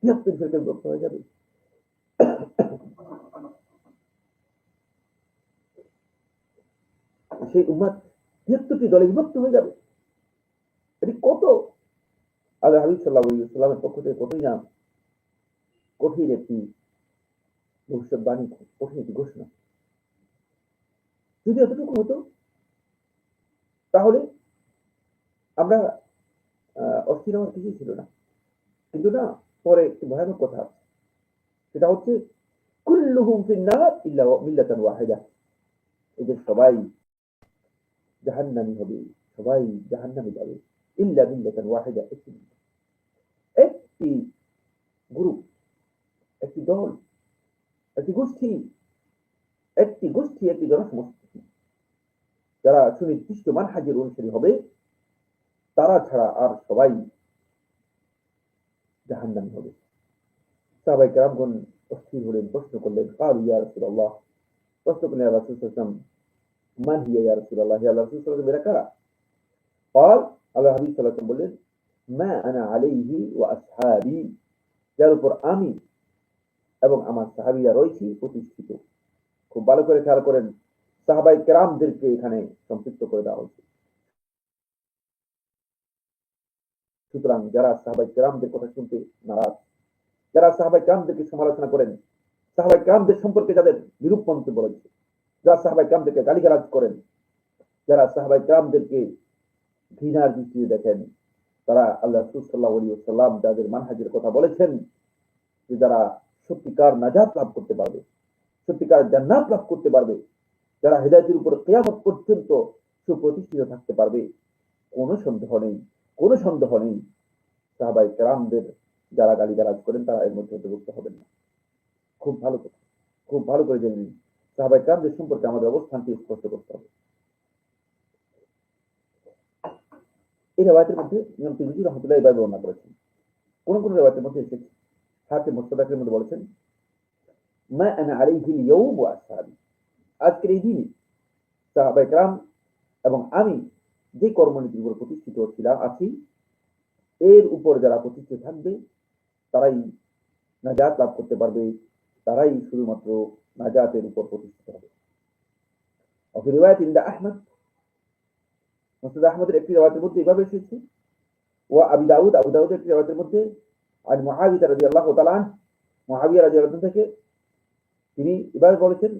৭৩ ফিরকায় বিভক্ত হয়ে যাবে। সেই উম্মত ৭৩টি দলে বিভক্ত হয়ে যাবে। এটি কত আল্লাহ হাবিব সাল্লাল্লাহু আলাইহি ওয়াসাল্লামের পক্ষ থেকে কঠিন একটি ভবিষ্যৎবাণী, কঠিন একটি ঘোষণা। যদি এতটুকু হতো তাহলে আমরা অস্থির হওয়ার কিছুই ছিল না। কিন্তু না, পরে একটি ভয়ানক কথা আছে, সেটা হচ্ছে কুল্লুহুম ফিন্নার ইল্লা মিল্লাতান ওয়াহিদা। এদের সবাই জাহান্নামী হবে, সবাই জাহান্নামে যাবে, ইল্লা মিল্লাতান ওয়াহিদা, একটি গ্রুপ, একটি দল, একটি গোষ্ঠী, একটি জনসমষ্টি যারা সুনির্দিষ্ট মানহাজের অনুসারী হবে, তারা ছাড়া আর সবাই জাহান্নামী হবে। সাহাবায়ে কেরামগণ অস্থির হলেন, প্রশ্ন করলেন, ক্বালু ইয়া রাসূলুল্লাহ, প্রশ্ন করলেন ইয়া রাসূল সাল্লাল্লাহু আলাইহি ওয়াসাল্লাম, মান হিয়া ইয়া রাসূলুল্লাহ, ইয়া রাসূল সাল্লাল্লাহু আলাইহি ওয়াসাল্লাম এরা কারা? قال, আল্লাহ হাবিব সাল্লাল্লাহু আলাইহি ওয়াসাল্লাম বললেন, মা আনা আলাইহি ওয়া আসহাবি, যার উপর আমি এবং আমার সাহাবীরা রয়েছি প্রতিষ্ঠিত। খুব ভালো করে খেয়াল করেন, সাহাবায়ে কেরামদেরকে এখানে সম্পৃক্ত করে দেওয়া হয়েছে। সুতরাং যারা সাহাবায়ে কেরামদের কথা শুনতে নারাজ, যারা সাহাবায়ে কেরামদেরকে সমালোচনা করেন, সাহাবায়ে কেরামদের সম্পর্কে যাদের বিরূপ মন্তব্য রয়েছে, যারা সাহাবায়ে কেরামদেরকে গালিগালাজ করেন, যারা সাহাবায়ে কেরামদেরকে ঘৃণার দৃষ্টিতে দেখেন, তারা আল্লাহ রাসূল সাল্লাল্লাহু আলাইহি ওয়াসাল্লাম যাদের মানহাজের কথা বলেছেন, যে যারা সত্যিকার নাজাত লাভ করতে পারবে, সত্যিকার জান্নাত লাভ করতে পারবে, যারা হেদায়েতের উপর কিয়ামত পর্যন্ত সুপ্রতিষ্ঠিত থাকতে পারবে, কোনো সন্দেহ নেই, কোনো সন্দেহ নেই, সাহাবায়ে কেরামদের যারা গালিগালাজ করেন তারা এর মধ্যে অন্তর্ভুক্ত হবেন না। খুব ভালো কথা, খুব ভালো করে জেনে নিন, সাহাবায়ে কেরামদের সম্পর্কে আমাদের অবস্থানটি স্পষ্ট করতে হবে। এই রিওয়ায়াতের মধ্যে ইমাম তিরমিজি রাহমাতুল্লাহি আলাইহি বর্ণনা করেছেন। কোন কোন রিওয়ায়াতের মধ্যে এসেছে, হাকিম মুস্তাদরাকের মধ্যে বলেছেন, মা আনা আলাইহি আল-ইয়াওম ওয়া আসহাবি, আজকের এই দিনে সাহাবায়ে কেরাম এবং আমি যে কর্মনীতির উপর প্রতিষ্ঠিত আছি, এর উপর যারা প্রতিষ্ঠিত থাকবে তারাই নাজাত লাভ করতে পারবে, তারাই শুধুমাত্র নাজাতের উপর প্রতিষ্ঠিত হবে। وفي رواية عند أحمد, মুসনাদ আহমদের একটি রিওয়ায়াতের মধ্যে এভাবে এসেছে, ওয়া আবু দাউদের একটি রিওয়ায়াতের মধ্যে আন মুআবিয়া রাদিয়াল্লাহু তাআলা আনহু, মুআবিয়া রাদিয়াল্লাহু তাআলা থেকে তিনি এভাবে বলেছেন,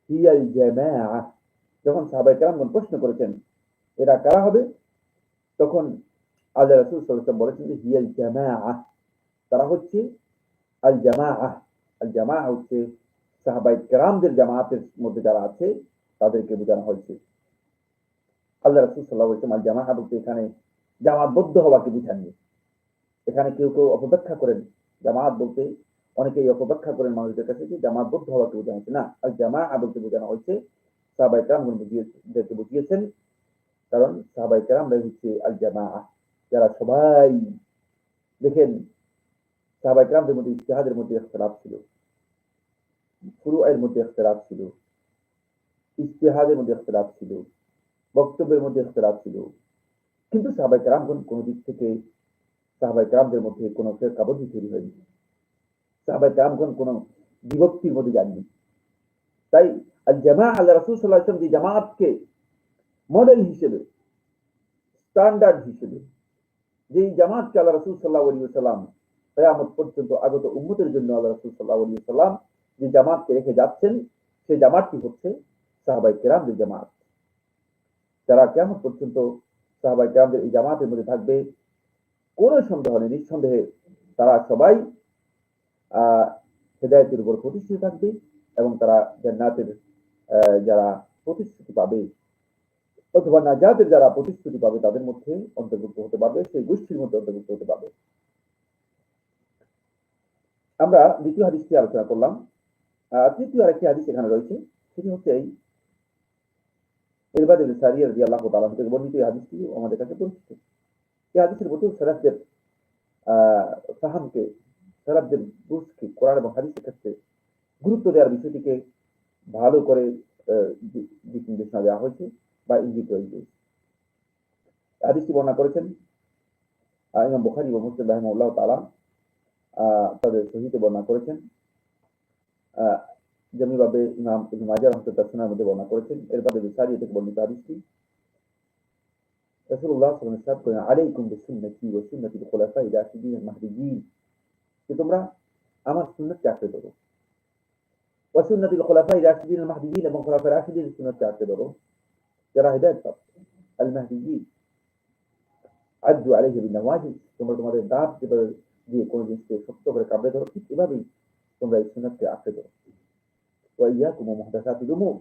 হিয়াল জামাআহ। যখন সাহাবায়ে কেরামগণ প্রশ্ন করেছেন এরা কারা হবে, তখন আল্লাহ রাসূল সাল্লাল্লাহু আলাইহি ওয়াসাল্লাম বলেছেন যে হিয়াল জামাআহ, তারা হচ্ছে আল জামাআহ। আল জামাআহ হচ্ছে সাহাবায়ে কেরামদের জামাতের মধ্যে যারা আছে তাদেরকে বোঝানো হয়েছে। আল্লাহ রাসূল সাল্লাল্লাহু আলাইহি ওয়াসাল্লাম আল জামাআহ বলতে এখানে জামাতবদ্ধ হওয়াকে বুঝাননি। এখানে কেউ অপব্যাখ্যা করেন, জামাত বলতে অনেকেই অপব্যাখ্যা করেন মানুষদের কাছে যে জামাতবদ্ধ হওয়াকে বোঝানো হচ্ছে না, আল জামাআহ বলতে বোঝানো হয়েছে সাহাবায়ে কেরামগণ বুঝিয়েছেন, কারণ সাহাবায়ে কেরামরাই হচ্ছে আল জামাআহ, যারা সবাই, দেখেন সাহাবায়ে কেরামদের মধ্যে ইজতিহাদের মধ্যে ইখতিলাফ ছিল, ফুরুয়ের মধ্যে ইখতিলাফ ছিল, ইজতিহাদের মধ্যে ইখতিলাফ ছিল, বক্তব্যের মধ্যে ইখতিলাফ ছিল, কিন্তু সাহাবায়ে কেরামগণ কোন দিক থেকে সাহাবায়ে কেরামদের মধ্যে কোনো ফিরকাবন্দী তৈরি হয়নি, সাহাবায়ে কেরামগণ কোনো বিভক্তির মধ্যে যাননি। তাই আল জামাআহ, আল্লাহ রাসূল সাল্লাল্লাহু আলাইহি ওয়াসাল্লাম যে জামাতকে মডেল হিসেবে, স্ট্যান্ডার্ড হিসেবে, যেই জামাতকে আল্লাহ রাসূল সাল্লাল্লাহু আলাইহি ওয়াসাল্লাম কিয়ামত পর্যন্ত আগত উম্মতের জন্য আল্লাহ রাসূল সাল্লাল্লাহু আলাইহি ওয়াসাল্লাম যে জামাতকে রেখে যাচ্ছেন, সেই জামাতটি হচ্ছে সাহাবায়ে কেরামদের জামাত। যারা কিয়ামত পর্যন্ত সাহাবায়ে কেরামদের এই জামাতের মধ্যে থাকবে, কোনো সন্দেহ নেই, নিঃসন্দেহে তারা সবাই হেদায়েতের উপর প্রতিষ্ঠিত থাকবে এবং তারা জান্নাতের যারা প্রতিশ্রুতি পাবে অথবা নাজাতের যারা প্রতিশ্রুতি পাবে তাদের মধ্যে অন্তর্ভুক্ত হতে পারবে, সেই গোষ্ঠীর মধ্যে অন্তর্ভুক্ত হতে পারবে। আমরা দ্বিতীয় হাদিসটি আলোচনা করলাম। তৃতীয় আরেকটি হাদিস এখানে রয়েছে, সেটি হচ্ছে এই ইরবাদ ইবনে সারিয়া রাদিয়াল্লাহু তাআলা থেকে বর্ণিত এই হাদিসটি আমাদের কাছে পরিচিত। এই হাদিসের মধ্যে সালাফদের ফাহামকে, সালাফদের বুঝকে কোরআন এবং হাদিসের ক্ষেত্রে গুরুত্ব দেওয়ার বিষয়টিকে ভালো করে দিক নির্দেশনা দেওয়া হয়েছে বা ইঙ্গিত রয়েছে। হাদিসটি বর্ণনা করেছেন ইমাম বুখারী এবং মুসলিম রাহিমাহুল্লাহ তাআলা তাদের সহিহে বর্ণনা করেছেন। যেমনিভাবে ইমাম ইবনে মাজাহ রাহমাতুল্লাহ সুনানের মধ্যে বর্ণনা করেছেন। এরপরে বুখারী থেকে বর্ণিত হাদিসটি রাসূলুল্লাহ সাল্লাল্লাহু আলাইহি ওয়াসাল্লাম বলেন, আলাইকুম বিসুন্নতি ওয়া সুন্নাতিল খুলাফায়ে রাশিদিন মাহদিয়িন, যে তোমরা আমার সুন্নাতকে আঁকড়ে ধরো, ওয়া সুন্নাতিল খুলাফায়ে রাশিদিন মাহদিয়িন, এবং খুলাফায়ে রাশিদিনের সুন্নাতকে আঁকড়ে ধরো যারা হিদায়াত প্রাপ্ত, আল মাহদিয়িন। আদু আলাইহি বিন নওয়াজিজ, তোমরা তোমাদের দাঁত যেভাবে দিয়ে কোনো জিনিসকে শক্ত করে কামড়ে ধরো, ঠিক এভাবেই তোমরা এই সুন্নাতকে আঁকড়ে ধরো। ওয়া ইয়াকুম ওয়া মুহদাসাতিল উমুর,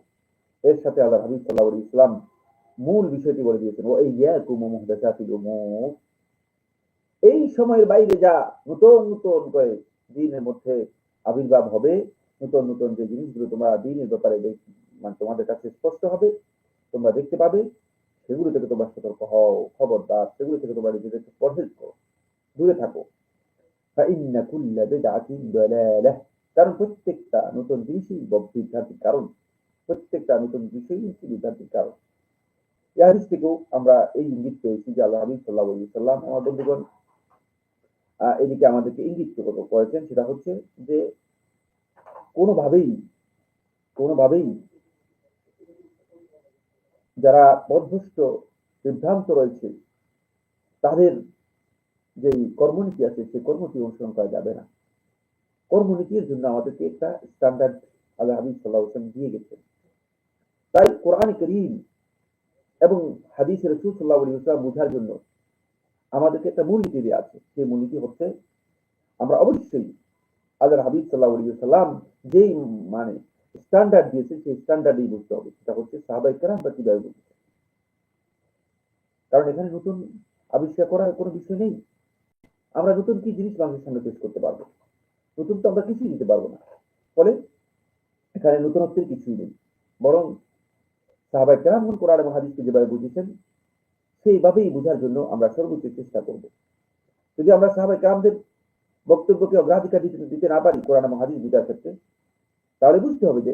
এর সাথে আল্লাহর হাবিব সাল্লাল্লাহু আলাইহি ওয়াসাল্লাম মূল বিষয়টি বলে দিয়েছেন, ওয়া ইয়াকুম ওয়া মুহদাসাতিল উমুর, এই সময়ের বাইরে যা নতুন নতুন করে দ্বীনের মধ্যে আবির্ভাব হবে, নতুন নতুন যে জিনিসগুলো তোমরা দ্বীনের ব্যাপারে মানে তোমাদের কাছে স্পষ্ট হবে, তোমরা দেখতে পাবে, সেগুলো থেকে তোমরা সতর্ক হও, খবরদার, সেগুলো থেকে তোমরা নিজেদেরকে পরহেজ করো, দূরে থাকো। ফাইন্না কুল্লা বিদআতিন দালালাহ, কারণ প্রত্যেকটা নতুন জিনিসই বিভ্রান্তির কারণ, প্রত্যেকটা নতুন বিষয়ই বিভ্রান্তির কারণ। এই হাদিস থেকেও আমরা এই ইঙ্গিত পেয়েছি যে আল্লাহ হাবিব সাল্লাল্লাহু আলাইহি ওয়াসাল্লাম আমার বন্ধুগণ এদিকে আমাদেরকে ইঙ্গিত করেছেন, সেটা হচ্ছে যে কোনোভাবেই কোনোভাবেই যারা পথভ্রষ্ট বিভ্রান্ত রয়েছে তাদের যে কর্মনীতি আছে সেই কর্মটি অনুসরণ করা যাবে না। কর্মনীতির জন্য আমাদেরকে একটা স্ট্যান্ডার্ড আল্লাহ হাবিব সাল্লাল্লাহু আলাইহি ওয়াসাল্লাম দিয়ে গেছেন। তাই কোরআন কারীম এবং হাদিসে রাসূল সাল্লাল্লাহু আলাইহি ওয়াসাল্লাম বোঝার জন্য আমাদেরকে একটা মূলনীতি দেওয়া আছে। সেই মূলনীতি হচ্ছে আমরা অবশ্যই আল্লাহর হাবিব সাল্লাল্লাহু আলাইহি ওয়াসাল্লাম যেই মানে স্ট্যান্ডার্ড দিয়েছে সেই স্ট্যান্ডার্ডই বুঝতে হবে। সেটা হচ্ছে সাহাবায়ে কেরামরা কিভাবে বুঝেছে। কারণ এখানে নতুন আবিষ্কার করার কোনো বিষয় নেই। আমরা নতুন কি জিনিস মানুষের সামনে পেশ করতে পারবো? নতুন তো আমরা কিছুই দিতে পারবো না। ফলে এখানে নতুনত্বের কিছুই নেই, বরং সাহাবায়ে কেরামগণ কোরআন এবং হাদিসকে যেভাবে বুঝেছেন সেইভাবেই বোঝার জন্য আমরা সর্বোচ্চ চেষ্টা করব। যদি আমরা সাহাবায়ে কেরামদের বক্তব্যকে অগ্রাধিকার দিতে না পারি কোরআন এবং হাদিস বোঝার ক্ষেত্রে, তাহলে বুঝতে হবে যে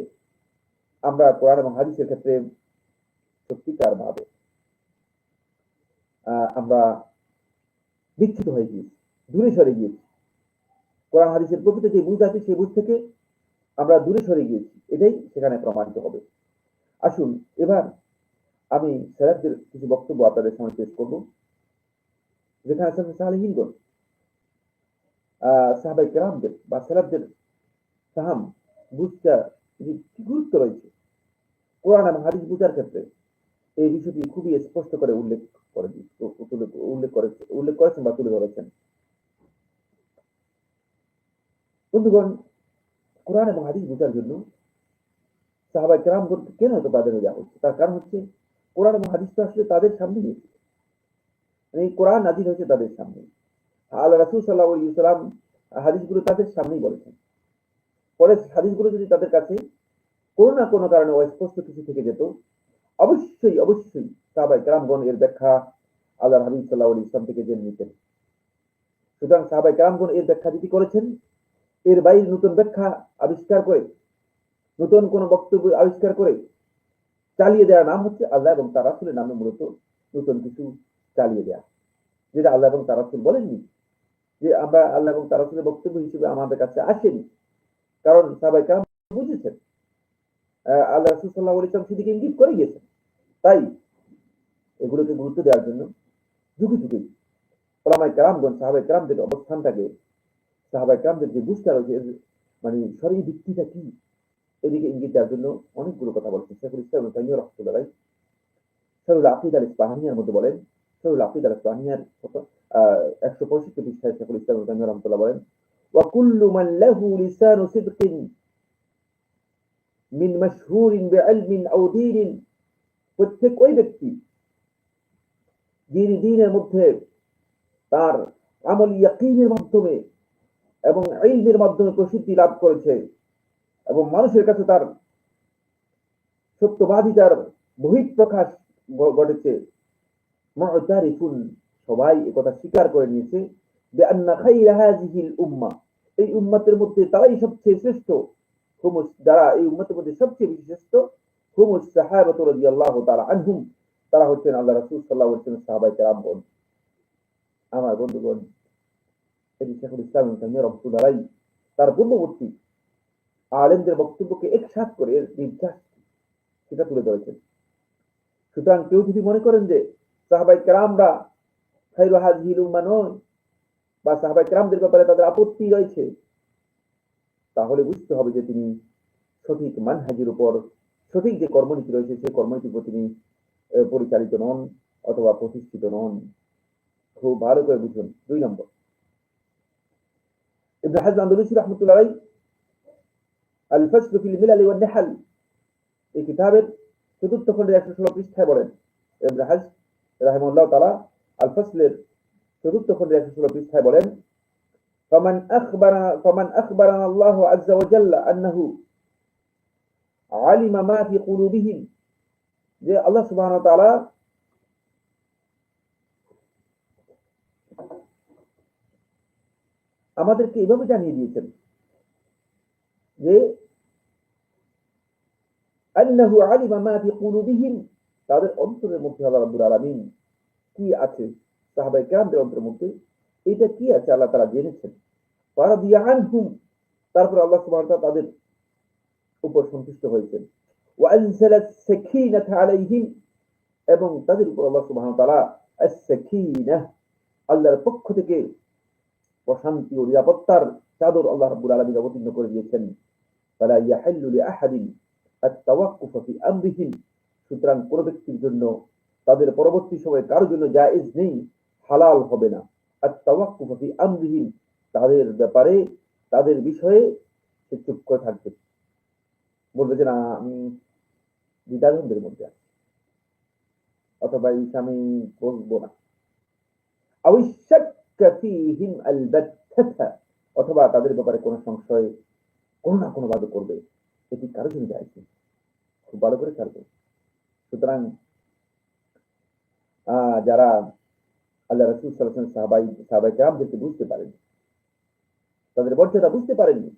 আমরা কোরআন এবং হাদিসের ক্ষেত্রে সত্যিকার ভাবে আমরা বিচ্যুত হয়ে গিয়েছি, দূরে সরে গিয়েছি। কোরআন হাদিসের প্রকৃত যে বুঝ আছে সেই বুঝ থেকে আমরা দূরে সরে গিয়েছি, এটাই সেখানে প্রমাণিত হবে। আসুন এবার আমি সালাফদের কিছু বক্তব্য আপনাদের সামনে পেশ করব, যেখানে সালেহীনগণ সাহাবায়ে কেরামদের বা সালাফদের ফাহাম বুঝটা কি গুরুত্ব রয়েছে কোরআন এবং হাদিস বুঝার ক্ষেত্রে, এই বিষয়টি খুবই স্পষ্ট করে উল্লেখ করেছেন বা তুলে ধরেছেন। বন্ধুগণ, কোরআন এবং হাদিস বুঝার জন্য সাহাবায়ে কেরামগণকে কেন এত প্রাধান্য দেওয়া হচ্ছে? তার কারণ হচ্ছে কোরআন এবং হাদিস তো আসলে তাদের সামনেই এসেছে, মানে কোরআন নাযিল হয়েছে তাদের সামনে, আল্লাহ রাসূল সাল্লাল্লাহু আলাইহি ওয়াসাল্লাম হাদিসগুলো তাদের সামনেই বলেছেন। ফলে হাদিসগুলো যদি তাদের কাছে কোনো না কোনো কারণে অস্পষ্ট কিছু থেকে যেত, অবশ্যই অবশ্যই সাহাবায়ে কেরামগণ এর ব্যাখ্যা আল্লাহর হাবিব সাল্লাল্লাহু আলাইহি ওয়াসাল্লাম থেকে জেনে নিতেন। সুতরাং সাহাবায়ে কেরামগণ এর ব্যাখ্যা যদি করেছেন, এর বাইরে নতুন ব্যাখ্যা আবিষ্কার করে, নতুন কোন বক্তব্য আবিষ্কার করে চালিয়ে দেওয়ার নাম হচ্ছে আল্লাহ এবং তার রাসূলের নামে মূলত নতুন কিছু চালিয়ে দেওয়া, যেটা আল্লাহ এবং তার রাসূল বলেননি, যে আমরা আল্লাহ এবং তার রাসূলের বক্তব্য হিসেবে আমাদের কাছে আসেনি। কারণ সাহাবায়ে কেরাম বুঝেছেন, আল্লাহ রাসূল সাল্লাল্লাহু আলাইহি ওয়াসাল্লাম সেদিকে ইঙ্গিত করে গিয়েছেন। তাই এগুলোকে গুরুত্ব দেওয়ার জন্য যুগে যুগে উলামায়ে কেরামগণ সাহাবায়ে কেরামদের অবস্থানটাকে, সাহাবায়ে কেরামদের যে বুঝটা রয়েছে, মানে শরঈ ভিত্তিটা কি, এদিকে ইঙ্গিত দেওয়ার জন্য অনেকগুলো কথা বলেছেন। শেখুল ইসলাম ইবনে তাইমিয়া রাহমাতুল্লাহ আলাইহি শারহুল আকিদা আল ইসফাহানিয়ার মধ্যে বলেন, শারহুল আকিদা আল ইসফাহানিয়ার 165 পৃষ্ঠায় শেখুল ইসলাম ইবনে তাইমিয়া রাহমাতুল্লাহ বলেন, وكل من له لسان صدق من مشهور بعلم أو دين প্রত্যেক ওই ব্যক্তি যিনি দ্বীনের মধ্যে তার আমল ইয়াকিনের মাধ্যমে এবং ইলমের মাধ্যমে প্রসিদ্ধি লাভ করেছে এবং মানুষের কাছে তার সত্যবাদিতার বহিঃপ্রকাশ ঘটেছে, মুতারিফুন সবাই একথা স্বীকার করে নিয়েছে, বিআন্না খায়রা হাযিহিল উম্মাহ এই উম্মতের মধ্যে তারাই সবচেয়ে শ্রেষ্ঠ, হুমুস যারা এই উম্মতের মধ্যে সবচেয়ে বেশি শ্রেষ্ঠ, হুমুস সাহাবাতু রাদিয়াল্লাহু তাআলা আনহুম তারা হচ্ছেন আল্লাহ রাসূল সাল্লাল্লাহু আলাইহি ওয়াসাল্লাম সাহাবায়ে কেরামগণ। আমার বন্ধুগণ, এটি শেখুল ইসলাম ইবনে তাইমিয়া রাহমাতুল্লাহ আলাইহি তার পূর্ববর্তী আলেমদের বক্তব্যকে একসাথ করে এর নির্যাস সেটা তুলে ধরেছেন। সুতরাং কেউ যদি মনে করেন যে সাহাবায়ে কেরামরা খায়রু হাযিহিল উম্মাহ নয় বা সাহাবায়ে কেরামদের ব্যাপারে তাদের আপত্তি রয়েছে, তাহলে বুঝতে হবে যে তিনি সঠিক মানহাজের উপর সঠিক যে কর্মনীতি রয়েছে সেই কর্মনীতির উপর তিনি পরিচালিত নন অথবা প্রতিষ্ঠিত নন। খুব ভালো করে বুঝুন। 2 নম্বর, ইবনে হাজম আন্দালুসি রাহমাতুল্লাহ আলাইহি আল ফাসল ফিল মিলাল ওয়ান নিহাল এই কিতাবের চতুর্থ খণ্ডের 116 পৃষ্ঠায় বলেন, ইবনে হাজম রাহিমাহুল্লাহ তাআলা আল ফাসলের চতুর্থ খণ্ডের 116 পৃষ্ঠায় বলেন, فمن أخبرنا الله عز وجل أنه علم ما في قلوبهم যে আল্লাহ সুবহানাহু ওয়া তাআলা আমাদেরকে এভাবে জানিয়ে দিয়েছেন যে আন্নাহু আলিমা মা ফি কুলুবিহিম তাদের অন্তরের মধ্যে আল্লাহ রাব্বুল আলামিন কি আছে, সাহাবায়ে কেরামদের অন্তরের মধ্যে এটা কি আছে আল্লাহ তাআলা জেনেছেন। ফারাদিয়া আনহুম তারপর আল্লাহ সুবহানাহু ওয়া তাআলা তাদের উপর সন্তুষ্ট হয়েছেন। ওয়া আনজালাস সাকিনাতা আলাইহিম এবং তাদের উপর আল্লাহ সুবহানাহু ওয়া তাআলা আস-সাকিনাহ আল্লাহর পক্ষ থেকে প্রশান্তি ও নিরাপত্তার চাদর আল্লাহ রাব্বুল আলামিন অবতীর্ণ করে দিয়েছেন। ফালা ইয়াহিল্লু লিআহাদিন আত-তাওয়াক্কুফ ফি আমরিহিম সুতরাং কোন ব্যক্তির জন্য তাদের পরবর্তী সময়ে কারোর জন্য জায়েজ নেই, হালাল হবে না আত-তাওয়াক্কুফ ফি আমরিহিম তাদের ব্যাপারে তাদের বিষয়ে সে চুপ করে থাকবে, বলবে যে না আমি দ্বিধাদ্বন্দ্বের মধ্যে আছি অথবা আমি বলবো না, অথবা তাদের ব্যাপারে কোন সংশয় কোন না কোন ভাবে করবে, এটি কারোর জন্য জায়েজ নেই। খুব ভালো করে খেয়াল করবে। সুতরাং যারা আল্লাহ রাসূল সাল্লাল্লাহু আলাইহি ওয়াসাল্লাম সাহাবায়ে কেরামদেরকে বুঝতে পারেন, তাদের মর্যাদা বুঝতে পারেননি,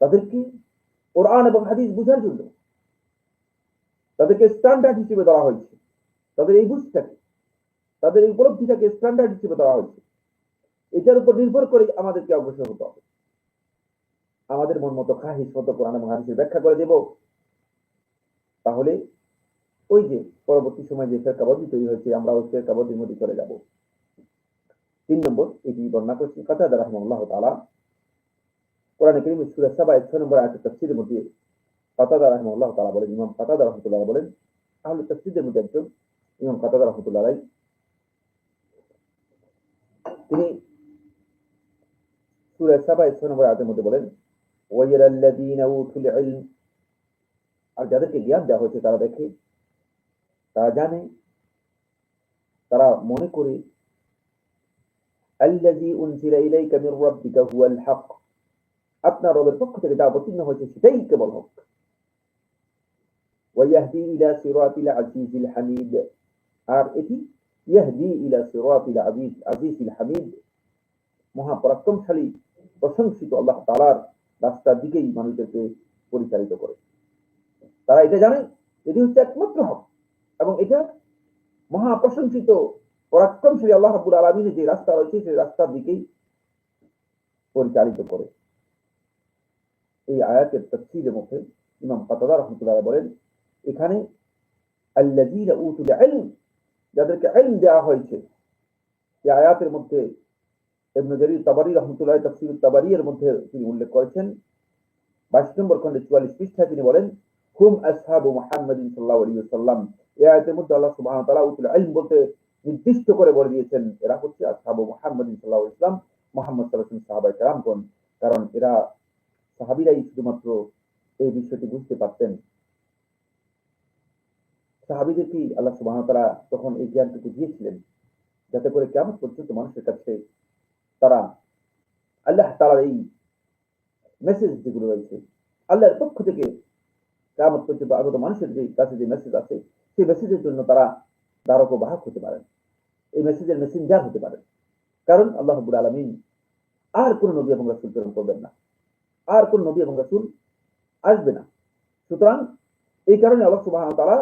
তাদেরকে কোরআন এবং হাদিস বুঝার জন্য তাদেরকে স্ট্যান্ডার্ড হিসেবে ধরা হয়েছে, তাদের এই বুঝটাকে তাদের এই উপলব্ধিটাকে স্ট্যান্ডার্ড হিসেবে ধরা হয়েছে। এটার উপর নির্ভর করে আমাদেরকে অগ্রসর হতে হবে। আমাদের মন মতো খাহিস মতো কোরআন এবং হাদিসের ব্যাখ্যা করে দেব, তাহলে ওই যে পরবর্তী সময় যে ফেরকাবন্দি তৈরি হয়েছে আমরা ওই ফেরকাবন্দির মধ্যে চলে যাব। 3 নম্বর, এটি বর্ণনা করছেন কাতাদা রাহিমাহুল্লাহ তাআলা কোরআনে কারীমের সূরা সাবা 6 নম্বর আয়াতের তাফসীরের মধ্যে কাতাদা রাহিমাহুল্লাহ তাআলা বলেন, ইমাম কাতাদা রাহমাতুল্লাহ বলেন, আহলে তাফসীরের মধ্যে একজন ইমাম কাতাদা রাহমাতুল্লাহ আলাইহি তিনি সূরা সাবা 6 নম্বর আয়াতের মধ্যে বলেন, ওয়ায়ারাল্লাযীনা উতুল ইলম আর যাদেরকে জ্ঞান দেওয়া হয়েছে তারা দেখে, তারা জানে, তারা মনে করে আল্লাযী উনজিলা ইলাইকা মির রাব্বিকা হুয়াল হক আপনার রবের পক্ষ থেকে যা অবতীর্ণ হয়েছে সেটাই কেবল হক। ওয়ায়াহদি ইলা সিরাতিল আজিজিল হামিদ আর এটি ইয়াহদি ইলা সিরাতিল আজিজিল হামিদ মহাপরাক্রমশালী প্রশংসিত আল্লাহ তাআলার রাস্তার দিকেই মানুষদেরকে পরিচালিত করে। তারা এটা জানে এটি হচ্ছে একমাত্র হক এবং এটা মহাপ্রশংসিত পরাক্রমশালী আল্লাহ রাব্বুল আলামিনের যে রাস্তা রয়েছে সেই রাস্তার দিকেই পরিচালিত করে। এই আয়াতের তাফসীরের মধ্যে ইমাম কাতাদা রাহমাতুল্লাহ বলেন, এখানে আল্লাযীনা উতুল ইলম যাদেরকে ইলম দেওয়া হয়েছে, এই আয়াতের মধ্যে ইবনে জারীর তাবারী রাহমাতুল্লাহ তাফসীর তাবারী এর মধ্যে তিনি উল্লেখ করেছেন 22 নম্বর খণ্ডে 44 পৃষ্ঠায় তিনি বলেন, হুম আসহাবু মুহাম্মাদিন সাল্লাল্লাহু আলাইহি ওয়াসাল্লাম এই আয়াতের মধ্যে আল্লাহ সুবহানাহু ওয়া তাআলা উতুল ইলম বলতে নির্দিষ্ট করে বলে দিয়েছেন এরা হচ্ছে আসহাবু মুহাম্মাদিন সাল্লাল্লাহু আলাইহি ওয়াসাল্লাম মুহাম্মদ সাল্লাল্লাহু আলাইহি ওয়াসাল্লাম সাহাবায়ে কেরামগণ, কারণ এরা সাহাবীরাই শুধুমাত্র এই বিষয়টি বুঝতে পারতেন। সাহাবীদেরকেই আল্লাহ সুবহানাহু ওয়া তাআলা তখন এই জ্ঞানটুকু দিয়েছিলেন, যাতে করে কিয়ামত পর্যন্ত মানুষের কাছে তারা আল্লাহ তাআলার এই মেসেজ যেগুলো রয়েছে, আল্লাহর পক্ষ থেকে কিয়ামত পর্যন্ত আগত মানুষের যে কাছে যে মেসেজ আছে, সেই মেসেজের জন্য তারা ধারক ও বাহক হতে পারেন। এই মেসেজের মেসেঞ্জার হতে পারেন। কারণ আল্লাহ রাব্বুল আলামিন আর কোন নবী এবং রাসূল প্রেরণ করবেন না। আর কোন নবী এবং রাসূল আসবে না। সুতরাং এই কারণে আল্লাহ সুবহানাহু ওয়া তাআলা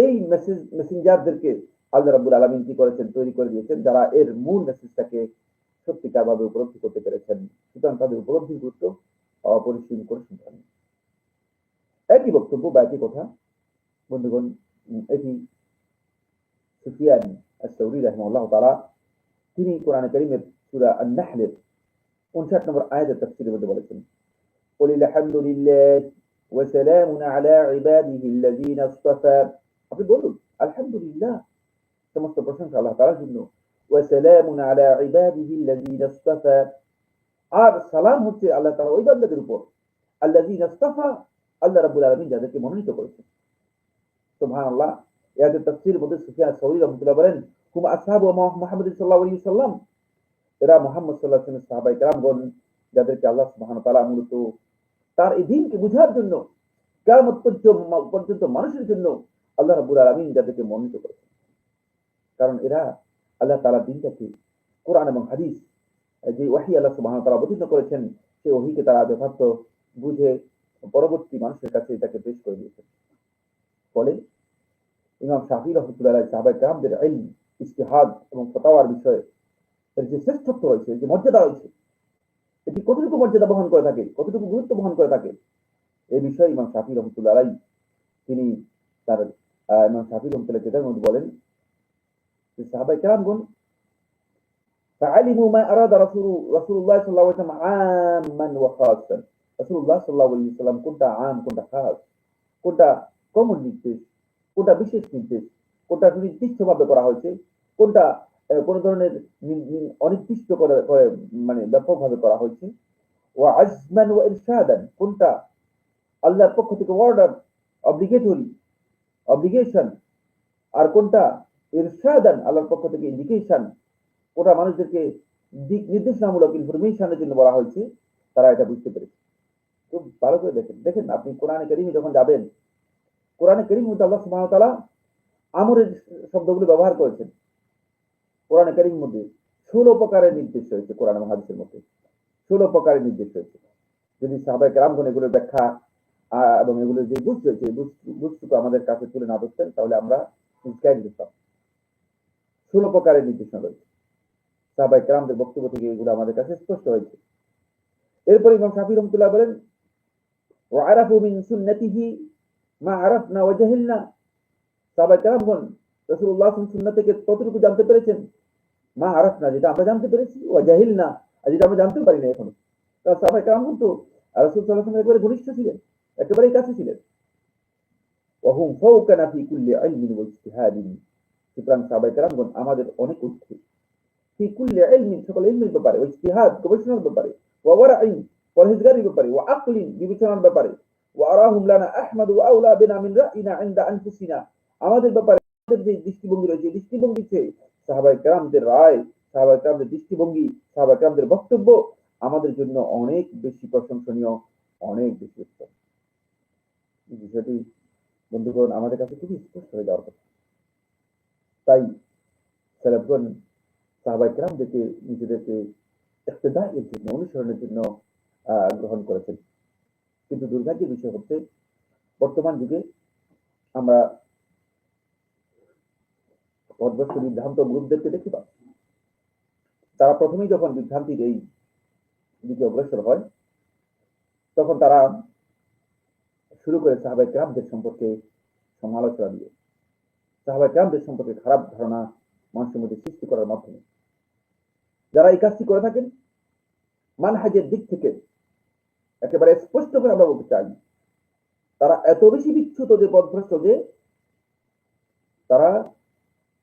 এই মেসেঞ্জারদেরকে আল্লাহ রাব্বুল আলামিন কি করেছেন? তৈরি করে দিয়েছেন, যারা এর মূল মেসেজটাকে সত্যিকারভাবে উপলব্ধি করতে পেরেছেন। সুতরাং তাদের উপলব্ধির গুরুত্ব অপরিসীম করে শুনতে হবে। একই বক্তব্য বা একই কথা বন্ধুগণ, এটি সুফিয়ান আস-সাউরি রাহিমাহুল্লাহ তাআলা তিনি কোরআনে কারীমের সূরা আন-নাহলের ৫৯ নম্বর আয়াতের তাফসীরের মধ্যে বলেছেন, قُلِ الْحَمْدُ لِلَّهِ وَسَلَامٌ عَلَى عِبَادِهِ الَّذِينَ اصْطَفَى। আপনি বলুন আলহামদুলিল্লাহ, সমস্ত প্রশংসা আল্লাহ তাআলার জন্য। وَسَلَامٌ عَلَى عِبَادِهِ الَّذِينَ اصْطَفَى, আর সালাম হচ্ছে আল্লাহ তাআলা ওই বান্দাদের উপর আল্লাযীনা ইসতাফা, আল্লাহ রাব্বুল আলামিন যাদেরকে মনোনীত করেছেন। সুবহানাল্লাহ। এই আয়াতের তাফসীরের মধ্যে সুফিয়ান আস-সাউরি রাহমাতুল্লাহ বলেন, হুম আসহাবু মুহাম্মদ সাল্লাল্লাহু আলাইহি ওয়াসাল্লাম, এরা মুহাম্মদ সাল্লাল্লাহু আলাইহি ওয়াসাল্লামের সাহাবায়ে কেরামগণ, যাদেরকে আল্লাহ সুবহানাহু ওয়া তাআলা মূলত তার এই দ্বীনকে বুঝার জন্য কিয়ামত পর্যন্ত মানুষের জন্য আল্লাহ রাব্বুল আলামিন যাদেরকে মনোনীত করেছেন। কারণ এরা আল্লাহ তাআলার দ্বীনটাকে, কোরআন এবং হাদিস, যে ওহী আল্লাহ সুবহানাহু ওয়া তাআলা অবতীর্ণ করেছেন, সেই ওহীকে তারা যথার্থ বুঝে পরবর্তী মানুষের কাছে এটাকে পেশ করে দিয়েছেন। ফলে ইমাম শাফিঈ রাহমাতুল্লাহ আলাইহি সাহাবায়ে কেরামদের ইলম, ইজতিহাদ এবং ফতোয়ার বিষয়ে এর যে শ্রেষ্ঠত্ব রয়েছে, যে মর্যাদা রয়েছে, এটি কতটুকু মর্যাদা বহন করে থাকে, কতটুকু গুরুত্ব বহন করে থাকে, এই বিষয়ে ইমাম শাফিঈ রাহমাতুল্লাহ আলাইহি তিনি তার ইমাম শাফিঈ রাহমাতুল্লাহ কিতাবের মধ্যে বলেন যে সাহাবায়ে কেরামগণ فعلموا ما أراد رسول الله صلى الله عليه وسلم عاما وخاصا। রাসূলুল্লাহ সাল্লাল্লাহু আলাইহি ওয়াসাল্লাম কোনটা আম, কোনটা খাস, কোনটা কমন নির্দেশ, কোনটা বিশেষ নির্দেশ, কোনটা নির্দিষ্টভাবে করা হয়েছে, কোনটা কোন ধরনের অনির্দিষ্ট করে মানে ব্যাপকভাবে করা হয়েছে, ওয়া আজমান ওয়া ইরশাদান, কোনটা আল্লাহর পক্ষ থেকে অর্ডার, অব্লিগেশন, আর কোনটা ইরশাদান, আল্লাহর পক্ষ থেকে ইন্ডিকেশন, ওটা মানুষদেরকে দিক নির্দেশনামূলক ইনফরমেশনের জন্য বলা হয়েছে, তারা এটা বুঝতে পেরেছে। খুব ভালো করে দেখেন আপনি কোরআনে কারীমে যখন যাবেন, কোরআনে কারীমের মধ্যে আল্লাহ সুবহানাহু ওয়া তাআলা আমরের শব্দগুলো ব্যবহার করেছেন। কোরআনে কারীমের মধ্যে ১৬ প্রকারের নির্দেশ রয়েছে, কোরআন এবং হাদিসের মধ্যে ১৬ প্রকারের নির্দেশ রয়েছে। যদি সাহাবায়ে কেরামগণ এগুলোর ব্যাখ্যা এবং এগুলোর যে বুঝ রয়েছে, বুঝটুকু আমাদের কাছে তুলে না ধরতেন, তাহলে আমরা মিসগাইড হতাম। ১৬ প্রকারের নির্দেশনা রয়েছে, সাহাবায়ে কেরামদের বক্তব্য থেকে এগুলো আমাদের কাছে স্পষ্ট হয়েছে। এরপর ইমাম শাফিঈ রাহমাতুল্লাহ বলেন, ওয়া আরাফু মিন সুন্নতিহি মা আরাফনা ওয়া জাহিলনা, সাহাবায়ে কেরামগণ রাসূলুল্লাহ সাল্লাল্লাহু আলাইহি ওয়াসাল্লাম সুন্নাহ থেকে কতটুকু জানতে পেরেছেন, মা আরাফনা, যেটা আমরা জানতে পেরেছি, ওয়া জাহিলনা, আর যেটা আমরা জানতেও পারি না এখনো। সাহাবায়ে কেরামগণ তো রাসূল সাল্লাল্লাহু আলাইহি ওয়াসাল্লামের একেবারে ঘনিষ্ঠ ছিলেন, একেবারেই কাছে ছিলেন। ওয়া হুম ফাওকানা ফি কুল্লি ইলমিন ওয়া ইজতিহাদিন, সুতরাং সাহাবায়ে কেরামগণ আমাদের অনেক ঊর্ধ্বে, ফি কুল্লি ইলমিন, সকল ইলমের ব্যাপারে, ওয়া ইজতিহাদ, গবেষণার ব্যাপারে, ওয়া ওয়ারাইন, পরহেজগারির ব্যাপারে, ওয়া আকলিন, বিবেচনার ব্যাপারে, ওয়া আরাহুম লানা আহমাদু ওয়া আওলা বিনা মিন রাইনা ইনদা আনফুসিনা, আমাদের ব্যাপারে আমাদের যে দৃষ্টিভঙ্গি রয়েছে, দৃষ্টিভঙ্গিতে সাহাবায়ে কেরামদের রায়, সাহাবায়ে কেরামদের দৃষ্টিভঙ্গি, সাহাবায়ে কেরামদের বক্তব্য আমাদের জন্য অনেক বেশি প্রশংসনীয়, অনেক বেশি উত্তম। এই বিষয়টি বন্ধুগণ আমাদের কাছে খুবই স্পষ্ট হয়ে যাওয়ার কথা। তাই সালাফগণ সাহাবায়ে কেরামদেরকে নিজেদেরকে ইক্তেদায়ের জন্য, অনুসরণের জন্য গ্রহণ করেছেন। কিন্তু দুর্ভাগ্যের বিষয় হচ্ছে, বর্তমান যুগে আমরা পথভ্রষ্ট বিভ্রান্ত গ্রুপদেরকে দেখতে পাচ্ছি। তারা প্রথমেই যখন বিভ্রান্তির এই দিকে অগ্রসর হয়, তখন তারা শুরু করে সাহাবায়ে কেরামদের সম্পর্কে সমালোচনা দিয়ে, সাহাবায়ে কেরামদের সম্পর্কে খারাপ ধারণা মানুষের মধ্যে সৃষ্টি করার মাধ্যমে। যারা এই কাজটি করে থাকেন, মানহাজের দিক থেকে একেবারে স্পষ্ট করে আমরা বলতে চাই, তারা এত বেশি বিচ্যুত, যে পথভ্রষ্ট, যে তারা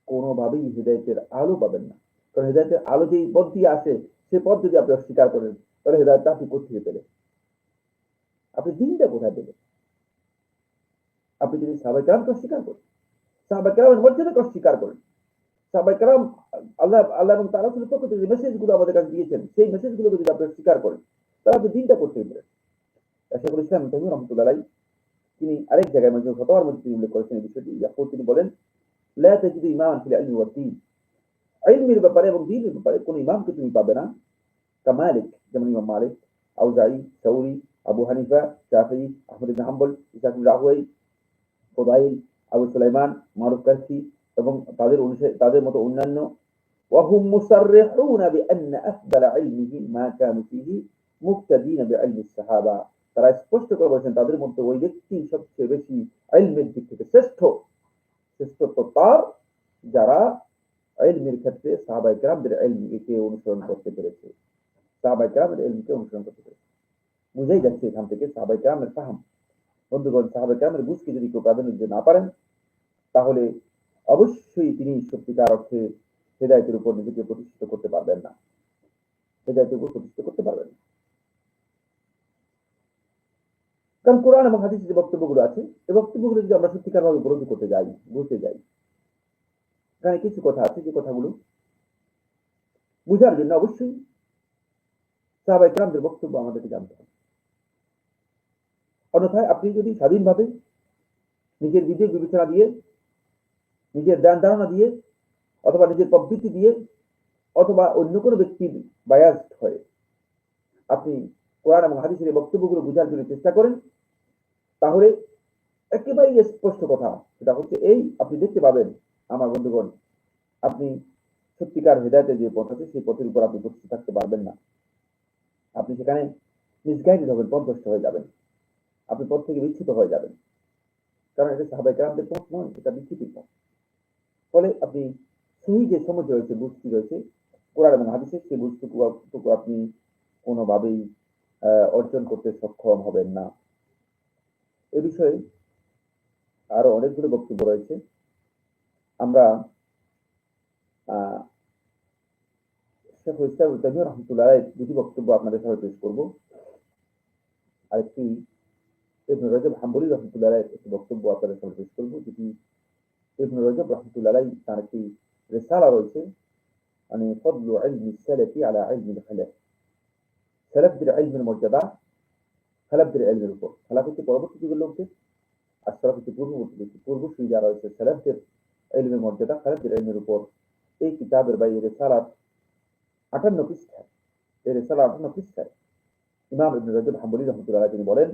কোনোভাবেই হিদায়াতের আলো পাবেন না। কারণ হিদায়াতের আলো যেই পথ দিয়ে আসে, সে পথ যদি আপনি অস্বীকার করেন, তাহলে হেদায়েতটা আপনি কোথেকে পেলেন? আপনি দিনটা কোথায় পেলেন? আপনি যদি সাহাবায়ে কেরামকে অস্বীকার করেন, সাহাবায়ে কেরামের মর্যাদাকে অস্বীকার করেন, সাহাবায়ে কেরাম আল্লাহ এবং তার রাসূলের পক্ষ থেকে যে মেসেজগুলো আমাদের কাছে দিয়েছেন, সেই মেসেজগুলোকে যদি আপনি অস্বীকার করেন, তাহলে আপনি দিনটা কোথেকে পেলেন? শেখুল ইসলাম ইবনে তাইমিয়া রাহমাতুল্লাহ আলাইহি তিনি আরেক জায়গায় মাজমু ফাতাওয়ার মধ্যে তিনি উল্লেখ করেছেন এই বিষয়টি। ইয়াকুল তিনি বলেন, লা তাজিদু ইমামান ফিল ইলমি ওয়াদ দ্বীন, ইলমের ব্যাপারে এবং দ্বীনের ব্যাপারে কোন ইমামকে তুমি পাবে না কামালিক, যেমন ইমাম মালিক, আউজাঈ, সাউরী, আবু হানিফা, শাফিঈ, আহমদ ইবনে হাম্বল, ইসহাক ইবনে রাহওয়ী, ফুদাইল, আবু সুলাইমান, মারুফ কারখী এবং তাদের মতো অন্যান্য। وهم مصرحون بأن أفضل علمه ما كانوا فيه مقتدين بعلم الصحابة। তারা স্পষ্ট করে বলেছেন তাদের মধ্যে ওই ব্যক্তি সবচেয়ে বেশি ইলমের দিক থেকে শ্রেষ্ঠত্ব তার যারা ইলমের ক্ষেত্রে সাহাবায়ে কেরামদের ইলমকে অনুসরণ করতে পেরেছে, সাহাবায়ে কেরামের ইলমকে অনুসরণ করতে পেরেছে। বুঝাই যাচ্ছে এখান থেকে সাহাবায়ে কেরামের ফাহাম। বন্ধুগণ, সাহাবায়ে কেরামের বুঝকে যদি কেউ প্রাধান্য দিতে না পারেন, তাহলে অবশ্যই তিনি সত্যিকার অর্থে হেদায়েতের উপর নিজেকে প্রতিষ্ঠিত করতে পারবেন না, হেদায়েতের উপর প্রতিষ্ঠিত করতে পারবেন না। কারণ কোরআন এবং হাদিসে যে বক্তব্যগুলো আছে, এই বক্তব্যগুলো যদি আমরা সত্যিকার ভাবে উপলব্ধি করতে যাই, বুঝতে যাই, এখানে কিছু কথা আছে যে কথাগুলো বুঝার জন্য অবশ্যই সাহাবায়ে কেরামদের বক্তব্য আমাদেরকে জানতে হবে। অন্যথায় আপনি যদি স্বাধীনভাবে নিজের বিবেক বিবেচনা দিয়ে, নিজের ধ্যান ধারণা দিয়ে, অথবা নিজের প্রবৃত্তি দিয়ে, অথবা অন্য কোনো ব্যক্তির বায়াসড হয়ে আপনি কোরআন এবং হাদিসের এই বক্তব্যগুলো বোঝার জন্য চেষ্টা করেন, তাহলে একেবারেই স্পষ্ট কথা, সেটা হচ্ছে এই, আপনি দেখতে পাবেন আমার বন্ধুগণ, আপনি সত্যিকার হেদায়েতের যে পথ আছে সেই পথের উপর আপনি প্রতিষ্ঠিত থাকতে পারবেন না। আপনি সেখানে মিসগাইডেড হবেন, পথভ্রষ্ট হয়ে যাবেন, আপনি পথ থেকে বিচ্যুত হয়ে যাবেন। কারণ এটা সাহাবায়ে কেরামদের পথ নয়, এটা বিচ্যুতির পথ। ফলে আপনি সেই যে সমঝ রয়েছে, বুঝটি রয়েছে কোরআন এবং হাদিসের, সেই বুঝটুকু আপনি কোনোভাবেই অর্জন করতে সক্ষম হবেন না। এ বিষয়ে আরো অনেকগুলো বক্তব্য রয়েছে। আমরা শেখুল ইসলাম ইবনে তাইমিয়া রাহমাতুল্লাহ আলাইহি দুটি বক্তব্য আপনাদের সামনে পেশ করব। আরেকটি ইবনে রজব হাম্বলী রাহমাতুল্লাহ আলাইহি একটি বক্তব্য আপনাদের সামনে পেশ করব, যেটি ইবনে রজব রাহমাতুল্লাহ আলাইহি তার একটি রিসালা রয়েছে, মানে ফদলু ইলমি সালাফি আলা ইলমি খালাফ, সালাফদের ইলমের মর্যাদা খালাফদের ইলমের উপর। খালাফ হচ্ছে পরবর্তী যুগের লোকদের, আর সালাফ হচ্ছে পূর্বসূরি যারা রয়েছে, সালাফদের ইলমের মর্যাদা খালাফদের ইলমের উপর। এই কিতাবের বা এই রিসালার 58 পৃষ্ঠায়, এই রিসালার 58 পৃষ্ঠায় ইমাম ইবনে রজব হাম্বলী রাহমাতুল্লাহ আলাইহি তিনি বলেন,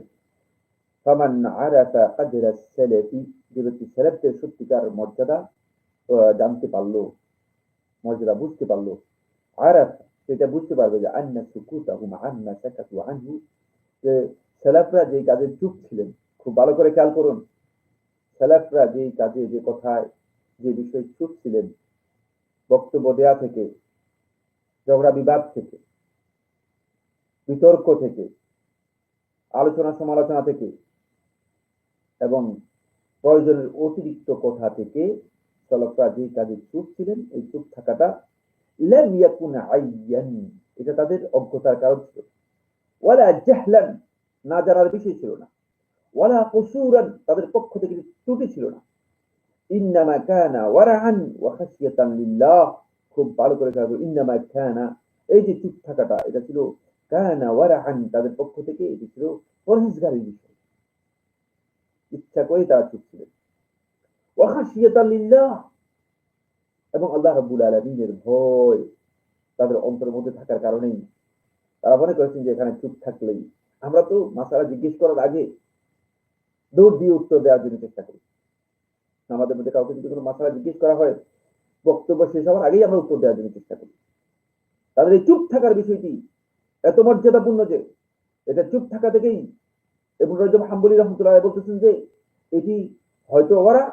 ফামান আরাফা কদর আস-সালাফি, যে ব্যক্তি সালাফদের সত্যিকার মর্যাদা জানতে পারলো, মর্যাদা বুঝতে পারলো, আরাফ সেটা বুঝতে পারবে যে আন্না সুকুতাহুম আম্মা সাকাতু আনহু, যে সালাফরা যে কাজে চুপ ছিলেন, খুব ভালো করে খেয়াল করুন, সালাফরা যে কাজে, যে কথায়, যে বিষয়ে চুপ ছিলেন, বক্তব্য দেয়া থেকে, ঝগড়া বিবাদ থেকে, বিতর্ক থেকে, আলোচনা সমালোচনা থেকে এবং প্রয়োজনের অতিরিক্ত কথা থেকে সালাফরা যে কাজে চুপ ছিলেন, এই চুপ থাকাটা লাম ইয়াকুন আইয়ান, এটা তাদের অজ্ঞতার কারণ ছিল, ওয়ালা জাহলান, না জানার বিষয় ছিল না, ওয়ালা কুসুরান, তাদের পক্ষ থেকে ত্রুটি ছিল না, ইন্নামা কানা ওয়ারাআন ওয়া খাশিয়াতান লিল্লাহ, খুব ভালো করে খেয়াল করুন, ইন্নামা কানা, এই যে চুপ থাকাটা, এটা ছিল কানা ওয়ারাআন, তাদের পক্ষ থেকে এটি ছিল পরহেজগারির বিষয়, ইচ্ছা করে তারা চুপ ছিলেন, ওয়া খাশিয়াতান লিল্লাহ, এবং আল্লাহ রাব্বুল আলামিনের ভয় তাদের অন্তরের মধ্যে থাকার কারণেই তারা মনে করেছেন যে এখানে চুপ থাকলেই, আমরা তো মাসালা জিজ্ঞেস করার আগে দৌড় দিয়ে উত্তর দেওয়ার জন্য চেষ্টা করি। আমাদের মধ্যে কাউকে যদি কোনো মাসালা জিজ্ঞেস করা হয়, বক্তব্য শেষ হওয়ার আগেই আমরা উত্তর দেওয়ার জন্য চেষ্টা করি। তাদের এই চুপ থাকার বিষয়টি এত মর্যাদাপূর্ণ যে এটা চুপ থাকা থেকেই ইবনে রজব হাম্বলী রাহমাতুল্লাহ আলাইহি বলতেছেন যে এটি হয়তো ওরা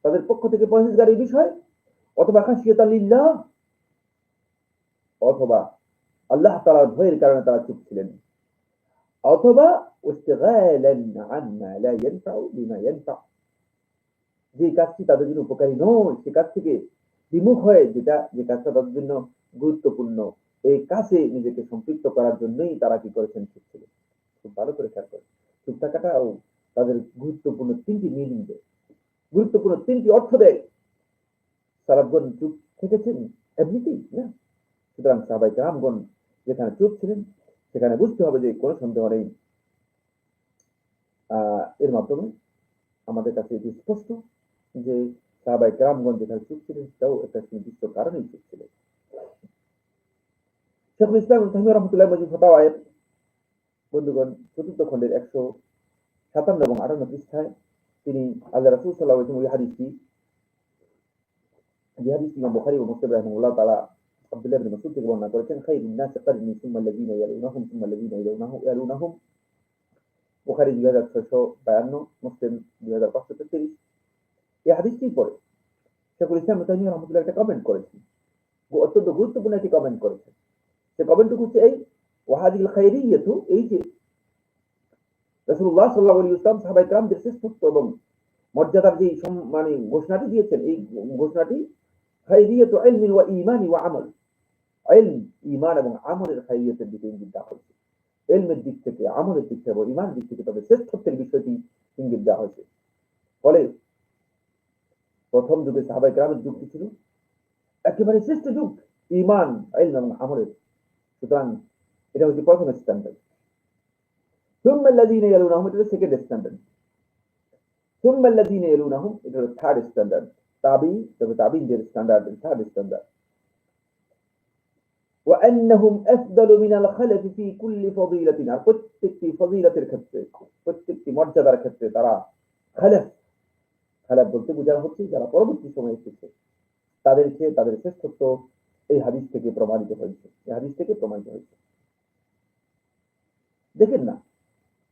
তাদের পক্ষ থেকে পরহেজগারির বিষয়, অথবা খাশিয়াতান লিল্লাহ, অথবা আল্লাহ তাআলার ভয়ের কারণে তারা চুপ ছিলেন, অথবা ইস্তিগালান আম্মা লা ইয়ানফাউ বিমা ইয়ানফা, যে কাজটি তাদের জন্য উপকারী নয় সে কাজ থেকে বিমুখ হয়ে যে কাজটা তাদের জন্য গুরুত্বপূর্ণ এই কাজে নিজেকে সম্পৃক্ত করার জন্যই তারা কি করেছেন, চুপ ছিলেন। খুব ভালো করে খেয়াল করেন, চুপ থাকাটাও তাদের গুরুত্বপূর্ণ 3টি মিনিং দেয়, গুরুত্বপূর্ণ 3টি অর্থ দেয়। সারাবগণ চুপ থেকেছেন এমনিতেই না। সুতরাং সাহাবায়ে কেরামগণ যেখানে চুপ ছিলেন সেখানে বুঝতে হবে যে কোনো সন্দেহ নেই, এর মাধ্যমে আমাদের কাছে এটি স্পষ্ট যে সাহাবায়ে কেরামগণ যেখানে চুপ ছিলেন সেটাও একটা নির্দিষ্ট কারণেই চুপ ছিলেন। শেখুল ইসলাম ইবনে তাইমিয়া রাহমাতুল্লাহি আলাইহি ফাতাওয়ায়ে বন্ধুগণ 4th খণ্ডের 157 এবং 58 পৃষ্ঠায় তিনি আল্লাহ রাসূল সাল্লাল্লাহু আলাইহি ওয়াসাল্লাম হাদিসটি, যে হাদিসটি ইমাম বুখারী ও মুসলিম রাহিমাহুল্লাহ তাআলা আব্দুল্লাহ ইবনে মাসউদ থেকে বর্ণনা করেছেন, খায়রুন নাস কারনি সুম্মা আল্লাযীনা ইয়ালুনাহুম সুম্মা আল্লাযীনা ইয়ালুনাহুম। বুখারী 2652, মুসলিম 2533। এই হাদিসটির পরে শেখুল ইসলাম ইবনে তাইমিয়া রাহমাতুল্লাহ একটা কমেন্ট করেছেন, অত্যন্ত গুরুত্বপূর্ণ একটি কমেন্ট করেছেন। সে কমেন্টটুকু হচ্ছে এই, ওয়াহাদিল খায়রিয়াতু, এই যে রাসূলুল্লাহ সাল্লাল্লাহু আলাইহি ওয়াসাল্লাম সাহাবায়ে কেরামদের শ্রেষ্ঠত্ব এবং মর্যাদার যে মানে ঘোষণাটি দিয়েছেন, এই ঘোষণাটি খায়রিয়াতু ইলমিন ওয়া ঈমানি ওয়া আমল, ইলম, ঈমান এবং আমলের খায়রিয়াতের দিকে ইঙ্গিত দেওয়া হয়েছে। ইলমের দিক থেকে, আমলের দিক থেকে এবং ঈমানের দিক থেকে তাদের শ্রেষ্ঠত্বের বিষয়টি ইঙ্গিত দেওয়া হয়েছে। ফলে প্রথম যুগে সাহাবায়ে কেরামের যুগটি ছিল একেবারে শ্রেষ্ঠ যুগ, ঈমান, ইলম এবং আমলের। সুতরাং এটা হচ্ছে প্রথম স্ট্যান্ডার্ড। সুম্মা আল্লাযীনা ইয়ালুনাহুম, এটা হচ্ছে সেকেন্ড স্ট্যান্ডার্ড। সুম্মা আল্লাযীনা ইয়ালুনাহুম, এটা হচ্ছে থার্ড স্ট্যান্ডার্ড। তবে তাবিঈনদের স্ট্যান্ডার্ড থার্ড স্ট্যান্ডার্ড। ওয়া আন্নাহুম আফদালু মিনাল খালাফি ফি কুল্লি ফাদিলাতিন, আর প্রত্যেকটি ফজিলতের ক্ষেত্রে, প্রত্যেকটি মর্যাদার ক্ষেত্রে তারা খালাফ বলতে বোঝানো হচ্ছে যারা পরবর্তী সময়ে এসেছে তাদেরকে, তাদের শ্রেষ্ঠত্ব এই হাদিস থেকে প্রমাণিত হয়েছে, এই হাদিস থেকে প্রমাণিত হয়েছে। দেখেন না,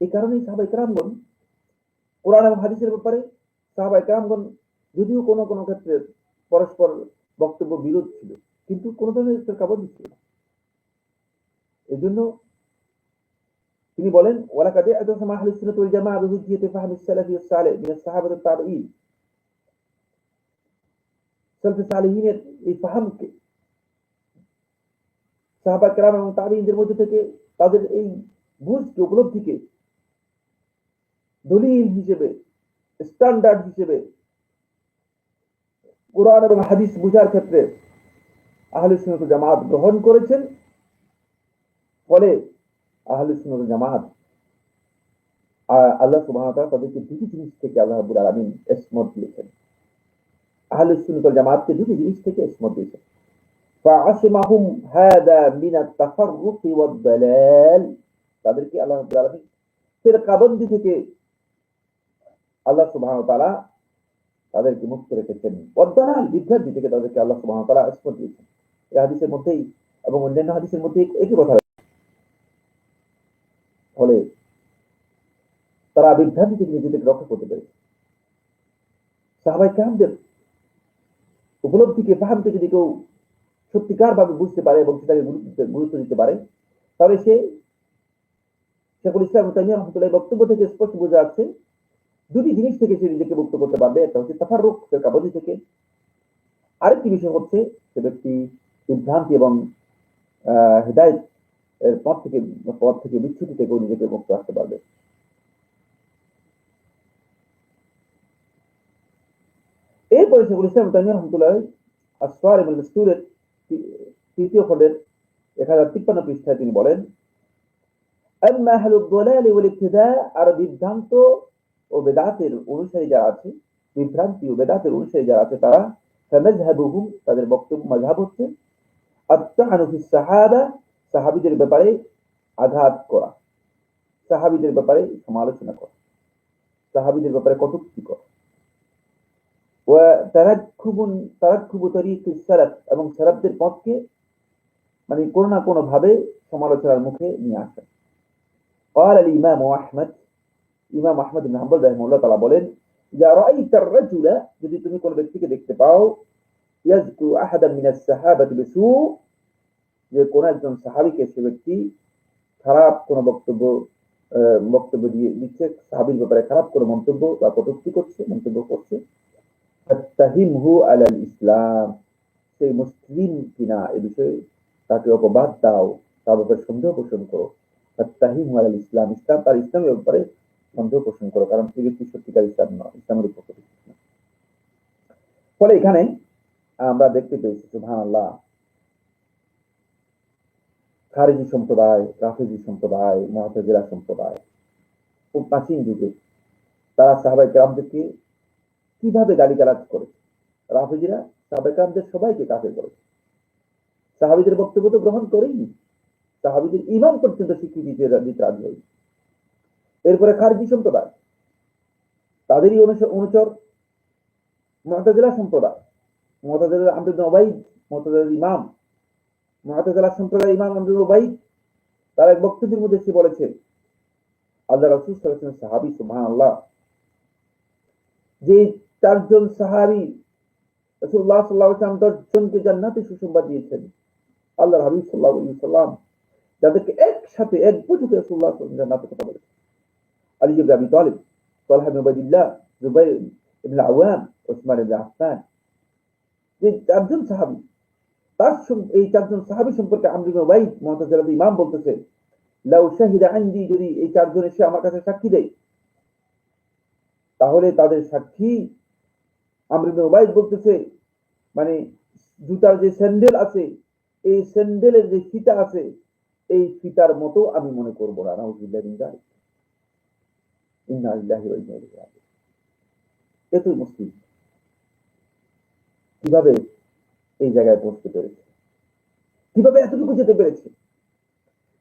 এই কারণেই সাহাবায়ে কেরামগণ কোরআন এবং হাদিসের ব্যাপারে, সাহাবায়ে কেরামগণ যদিও কোনো কোনো ক্ষেত্রে পরস্পর বক্তব্য বিরোধ ছিল, কিন্তু কোনো ধরনের ফিরকাবন্দি ছিল না। এই জন্য তিনি বলেন, ওয়ালাকাদ আ'তাসামা আহলুস সুন্নাহ ওয়াল জামাআহ বিহুজ্জাতি ফাহমিস সালাফি সালেহ মিনাস সাহাবাহ ওয়াত তাবিঈন। সালফে সালেহিনের এই ফাহামকে, সাহাবায়ে কেরাম এবং তাবিঈনদের মধ্যে থেকে তাদের এই বুঝকে, উপলব্ধিকে দলিল হিসেবে, স্ট্যান্ডার্ড হিসেবে কোরআন এবং হাদিস বুঝার ক্ষেত্রে আহলে সুন্নাত ওয়াল জামাত গ্রহণ করেছেন। ফলে আহলে সুন্নাত ওয়াল জামাত আল্লাহ সুবহানাহু ওয়া তাআলা তাদেরকে দুটি জিনিস থেকে আল্লাহ রাব্বুল আলামিন ইসমত দিয়েছেন। আহলে সুন্নাত ওয়াল জামাতকে দুটি জিনিস থেকে ইসমত দিয়েছেন। ফাআসমাহুম হাদা মিনাত তাফাররুক ওয়াদ দালাল, তাদেরকে আল্লাহ রাব্বুল আলামিন ফিরকাবন্দি থেকে আল্লাহ সুবহানাহু ওয়া তাআলা তাদেরকে মুক্ত রেখেছেন। ওয়াদ-দালাল, বিভ্রান্তি থেকে তাদেরকে আল্লাহ সুবহানাহু ওয়া তাআলা ইসমত দিয়েছেন। এই হাদিসের মধ্যেই এবং অন্যান্য হাদিসের মধ্যে একই কথা। ফলে তারা বিভ্রান্তি থেকে নিজেদেরকে রক্ষা করতে পেরেছে। সাহাবায়ে কেরামদের উপলব্ধিকে, ফাহামকে যদি কেউ সত্যিকার ভাবে বুঝতে পারে এবং সেটাকে গুরুত্ব দিতে পারে, তাহলে সে শেখুল ইসলাম ইবনে তাইমিয়া রাহমাতুল্লাহি বক্তব্য থেকে স্পষ্ট বোঝা যাচ্ছে দুটি জিনিস থেকে সে নিজেকে মুক্ত করতে পারবে। একটা হচ্ছে তাফাররুক, ফিরকাবন্দি থেকে। আরেকটি বিষয় হচ্ছে সে ব্যক্তি বিভ্রান্তি এবং হিদায়াত এর পথ থেকে বিচ্যুতি থেকেও নিজেকে মুক্ত রাখতে পারবে। এরপরে শেখুল ইসলাম ইবনে তাইমিয়া রাহমাতুল্লাহি আস-সারিম আল-মাসলুলের 3য় খণ্ডের 1053 পৃষ্ঠায় তিনি বলেন, আম্মা আহলুদ দালাল ওয়াল ইবতিদা, আর বিভ্রান্ত ও বেদাতের অনুসারী যারা আছে, বিভ্রান্তি ও বেদাতের অনুসারী যারা আছে, তারা ফামাযহাবুহুম, তাদের বক্তব্য মাযহাব হচ্ছে আত-তা'নু ফিস সাহাবা, সাহাবীদের ব্যাপারে আঘাত করা, সাহাবীদের ব্যাপারে সমালোচনা করা, সাহাবীদের ব্যাপারে কটূক্তি করা। ওয়া তারাক্কুবু তারিকিস সালাফ, এবং সালাফদের পথকে মানে কোনো না কোনো ভাবে সমালোচনার মুখে নিয়ে আসা। قال الإمام أحمد, ইমাম আহমদ ইবনে হাম্বল রাহিমাহুল্লাহ তাআলা বলেন, ইযা রাআইতার রাজুলা, যদি তুমি কোন ব্যক্তিকে দেখতে পাও, ইয়াযকু আহাদান মিনাস সাহাবাতি বিসু, যে কোন একজন সাহাবীকে সে ব্যক্তি খারাপ কোন বক্তব্য দিয়ে দিচ্ছে, সাহাবীর ব্যাপারে খারাপ কোন মন্তব্য বা কটূক্তি করছে, মন্তব্য করছে, ফাত্তাহিমহু আলাল ইসলাম, সেই মুসলিম কিনা এ বিষয়ে তাকে অপবাদ দাও, তার ব্যাপারে সন্দেহ পোষণ করো। তাহিম আল ইসলাম, ইসলাম তার ইসলামের ব্যাপারে সন্দেহ পোষণ করো, কারণ এই ব্যক্তি সত্যিকার ইসলাম নয়, ইসলামের উপর প্রতিষ্ঠিত নয়। ফলে এখানে আমরা দেখতে পেয়েছি সুবহানাল্লাহ, খারিজি সম্প্রদায়, রাফিজি সম্প্রদায়, মুআতাজিলা সম্প্রদায় খুব প্রাচীন যুগে তারা সাহাবায়ে কেরামদেরকে কিভাবে গালিগালাজ করেছে। রাফিজিরা সাহাবায়ে কেরামদের সবাইকে কাফের করেছে, সাহাবীদের বক্তব্য তো গ্রহণ করেইনি, সাহাবীদের ঈমান পর্যন্ত স্বীকৃতি দিতে রাজি হয়নি। এরপরে খারিজি সম্প্রদায়, তাদেরই অনুচর মুআতাজিলা সম্প্রদায়, মুআতাজিলার আমর ইবনে উবাইদ, মুআতাজিলার ইমাম, মুআতাজিলা সম্প্রদায়ের ইমাম আমর ইবনে উবাইদ, তার এক বক্তব্যের মধ্যে সে বলেছে, আল্লাহ রাসূল সাল্লাল্লাহু আলাইহি ওয়াসাল্লাম সাহাবী, সুবহানাল্লাহ, যে চারজন সাহাবী রাসূলুল্লাহ সাল্লাল্লাহু আলাইহি ওয়াসাল্লাম 10 জনকে জান্নাতের সুসংবাদ দিয়েছেন, আল্লাহর হাবিব সাল্লাল্লাহু আলাইহি ওয়াসাল্লাম যাদেরকে একসাথে এক বৈঠকে রাসূলুল্লাহ সাল্লাল্লাহু আলাইহি ওয়াসাল্লাম জান্নাতের কথা বলেছেন, আলী ইবনে আবি তালিব, তালহা ইবনে উবাইদুল্লাহ, জুবাইর ইবনে আওয়াম, উসমান ইবনে আফফান, যে চারজন সাহাবী, এই চারজন সাহাবী সম্পর্কে আমর ইবনে উবাইদ মুআতাজিলার ইমাম বলতেছে, লাউ শাহিদা ইনদি, যদি এই চারজন এসে আমার কাছে সাক্ষী দেয়, তাহলে তাদের সাক্ষী, আমর ইবনে উবাইদ বলতেছে, মানে জুতার যে স্যান্ডেল আছে, এই স্যান্ডেলের যে ফিতা আছে, এই ফিতার মতো আমি মনে করব না। নাউযুবিল্লাহি মিন যালিক, ইন্না লিল্লাহি ওয়া ইন্না ইলাইহি রাজিউন। এত মুসলিম কিভাবে এই জায়গায় পৌঁছতে পেরেছে, কিভাবে এতটুকু যেতে পেরেছে?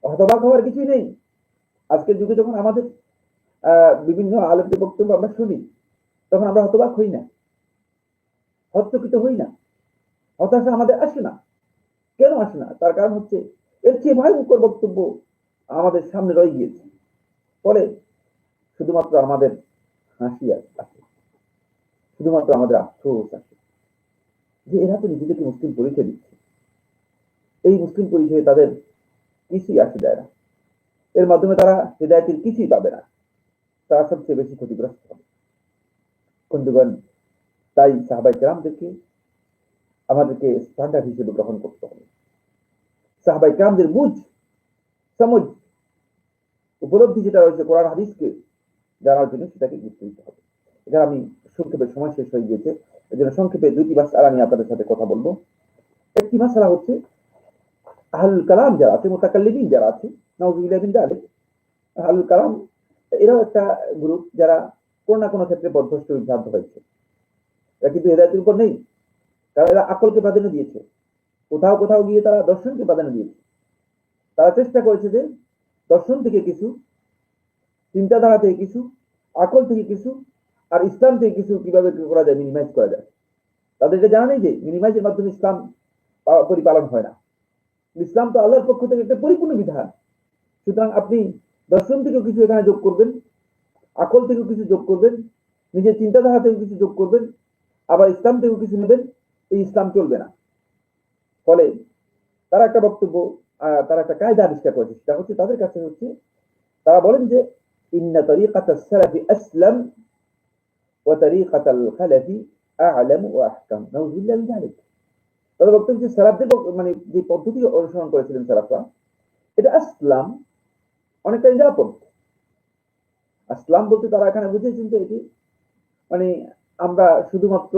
হতবাক হওয়ার কিছুই নেই। আজকের যুগে যখন আমাদের বিভিন্ন আলেমদের বক্তব্য আমরা শুনি, তখন আমরা হতবাক হই না, হতচকিত হই না, হতাশা আমাদের আসে না। কেন আসে না? তার কারণ হচ্ছে এর চেয়ে ভয়ঙ্কর বক্তব্য আমাদের সামনে রয়ে গিয়েছে। ফলে শুধুমাত্র আমাদের হাসি আসে, শুধুমাত্র আমাদের আফসোস আসে যে এরা তো নিজেদেরকে মুসলিম পরিচয় দিচ্ছে, এই মুসলিম পরিচয়ে তাদের কিছুই আসে যায় না, এর মাধ্যমে তারা হিদায়াতের কিছুই পাবে না, তারা সবচেয়ে বেশি ক্ষতিগ্রস্ত হবে। বন্ধুগণ, তাই সাহাবায়ে কেরামদেরকে আমাদেরকে স্ট্যান্ডার্ড হিসেবে গ্রহণ করতে হবে। সাহাবায়ে কেরামদের সমঝ, উপলব্ধি যেটা রয়েছে কোরআন হাদিসকে জানার জন্য, সেটাকে গুরুত্ব দিতে হবে। এখানে আমি সংক্ষেপে, সময় শেষ হয়ে গিয়েছে, এই জন্য সংক্ষেপে দুইটি মাসআলা নিয়ে আপনাদের সাথে কথা বলবো। একটি মাসআলা হচ্ছে আহলুল কালাম যারা আছে, মুতাকাল্লিমিন যারা আছে, নাউযুবিল্লাহি মিন যালিক, আহলুল কালাম এরাও একটা গ্রুপ যারা কোন না কোনো ক্ষেত্রে বদভ্রষ্ট বিভ্রান্ত হয়েছে। এরা কিন্তু হেদায়েতের উপর নেই, কারণ এরা আকলকে প্রাধান্য দিয়েছে, কোথাও কোথাও গিয়ে তারা দর্শনকে প্রাধান্য দিয়েছে। তারা চেষ্টা করেছে যে দর্শন থেকে কিছু, চিন্তাধারা থেকে কিছু, আকল থেকে কিছু, আর ইসলাম থেকে কিছু কিভাবে করা যায়, মিনিমাইজ করা যায়। তাদের এটা জানা নেই যে মিনিমাইজের মাধ্যমে ইসলাম পরিপালন হয় না। ইসলাম তো আল্লাহর পক্ষ থেকে একটা পরিপূর্ণ বিধান। সুতরাং আপনি দর্শন থেকেও কিছু এখানে যোগ করবেন, আকল থেকেও কিছু যোগ করবেন, নিজের চিন্তাধারা থেকেও কিছু যোগ করবেন, আবার ইসলাম থেকেও কিছু নেবেন, এই ইসলাম চলবে না। ফলে তারা একটা বক্তব্য, তারা একটা কায়দা আবিষ্কার করেছে, সেটা হচ্ছে তাদের কাছে হচ্ছে, তারা বলেন যে ইন্না তরিকাতাস সালাফি আসলাম ওয়া তরিকাতাল খালাফি আ'লাম ওয়া আহকাম। নাউযুবিল্লাহি মিন যালিক। তাদের বক্তব্য যে সালাফদের মানে যে পদ্ধতি অনুসরণ করেছিলেন সালাফরা, এটা আসলাম, অনেকটা নিরাপদ। আসলাম বলতে তারা এখানে বুঝেছেন যে এটি মানে আমরা শুধুমাত্র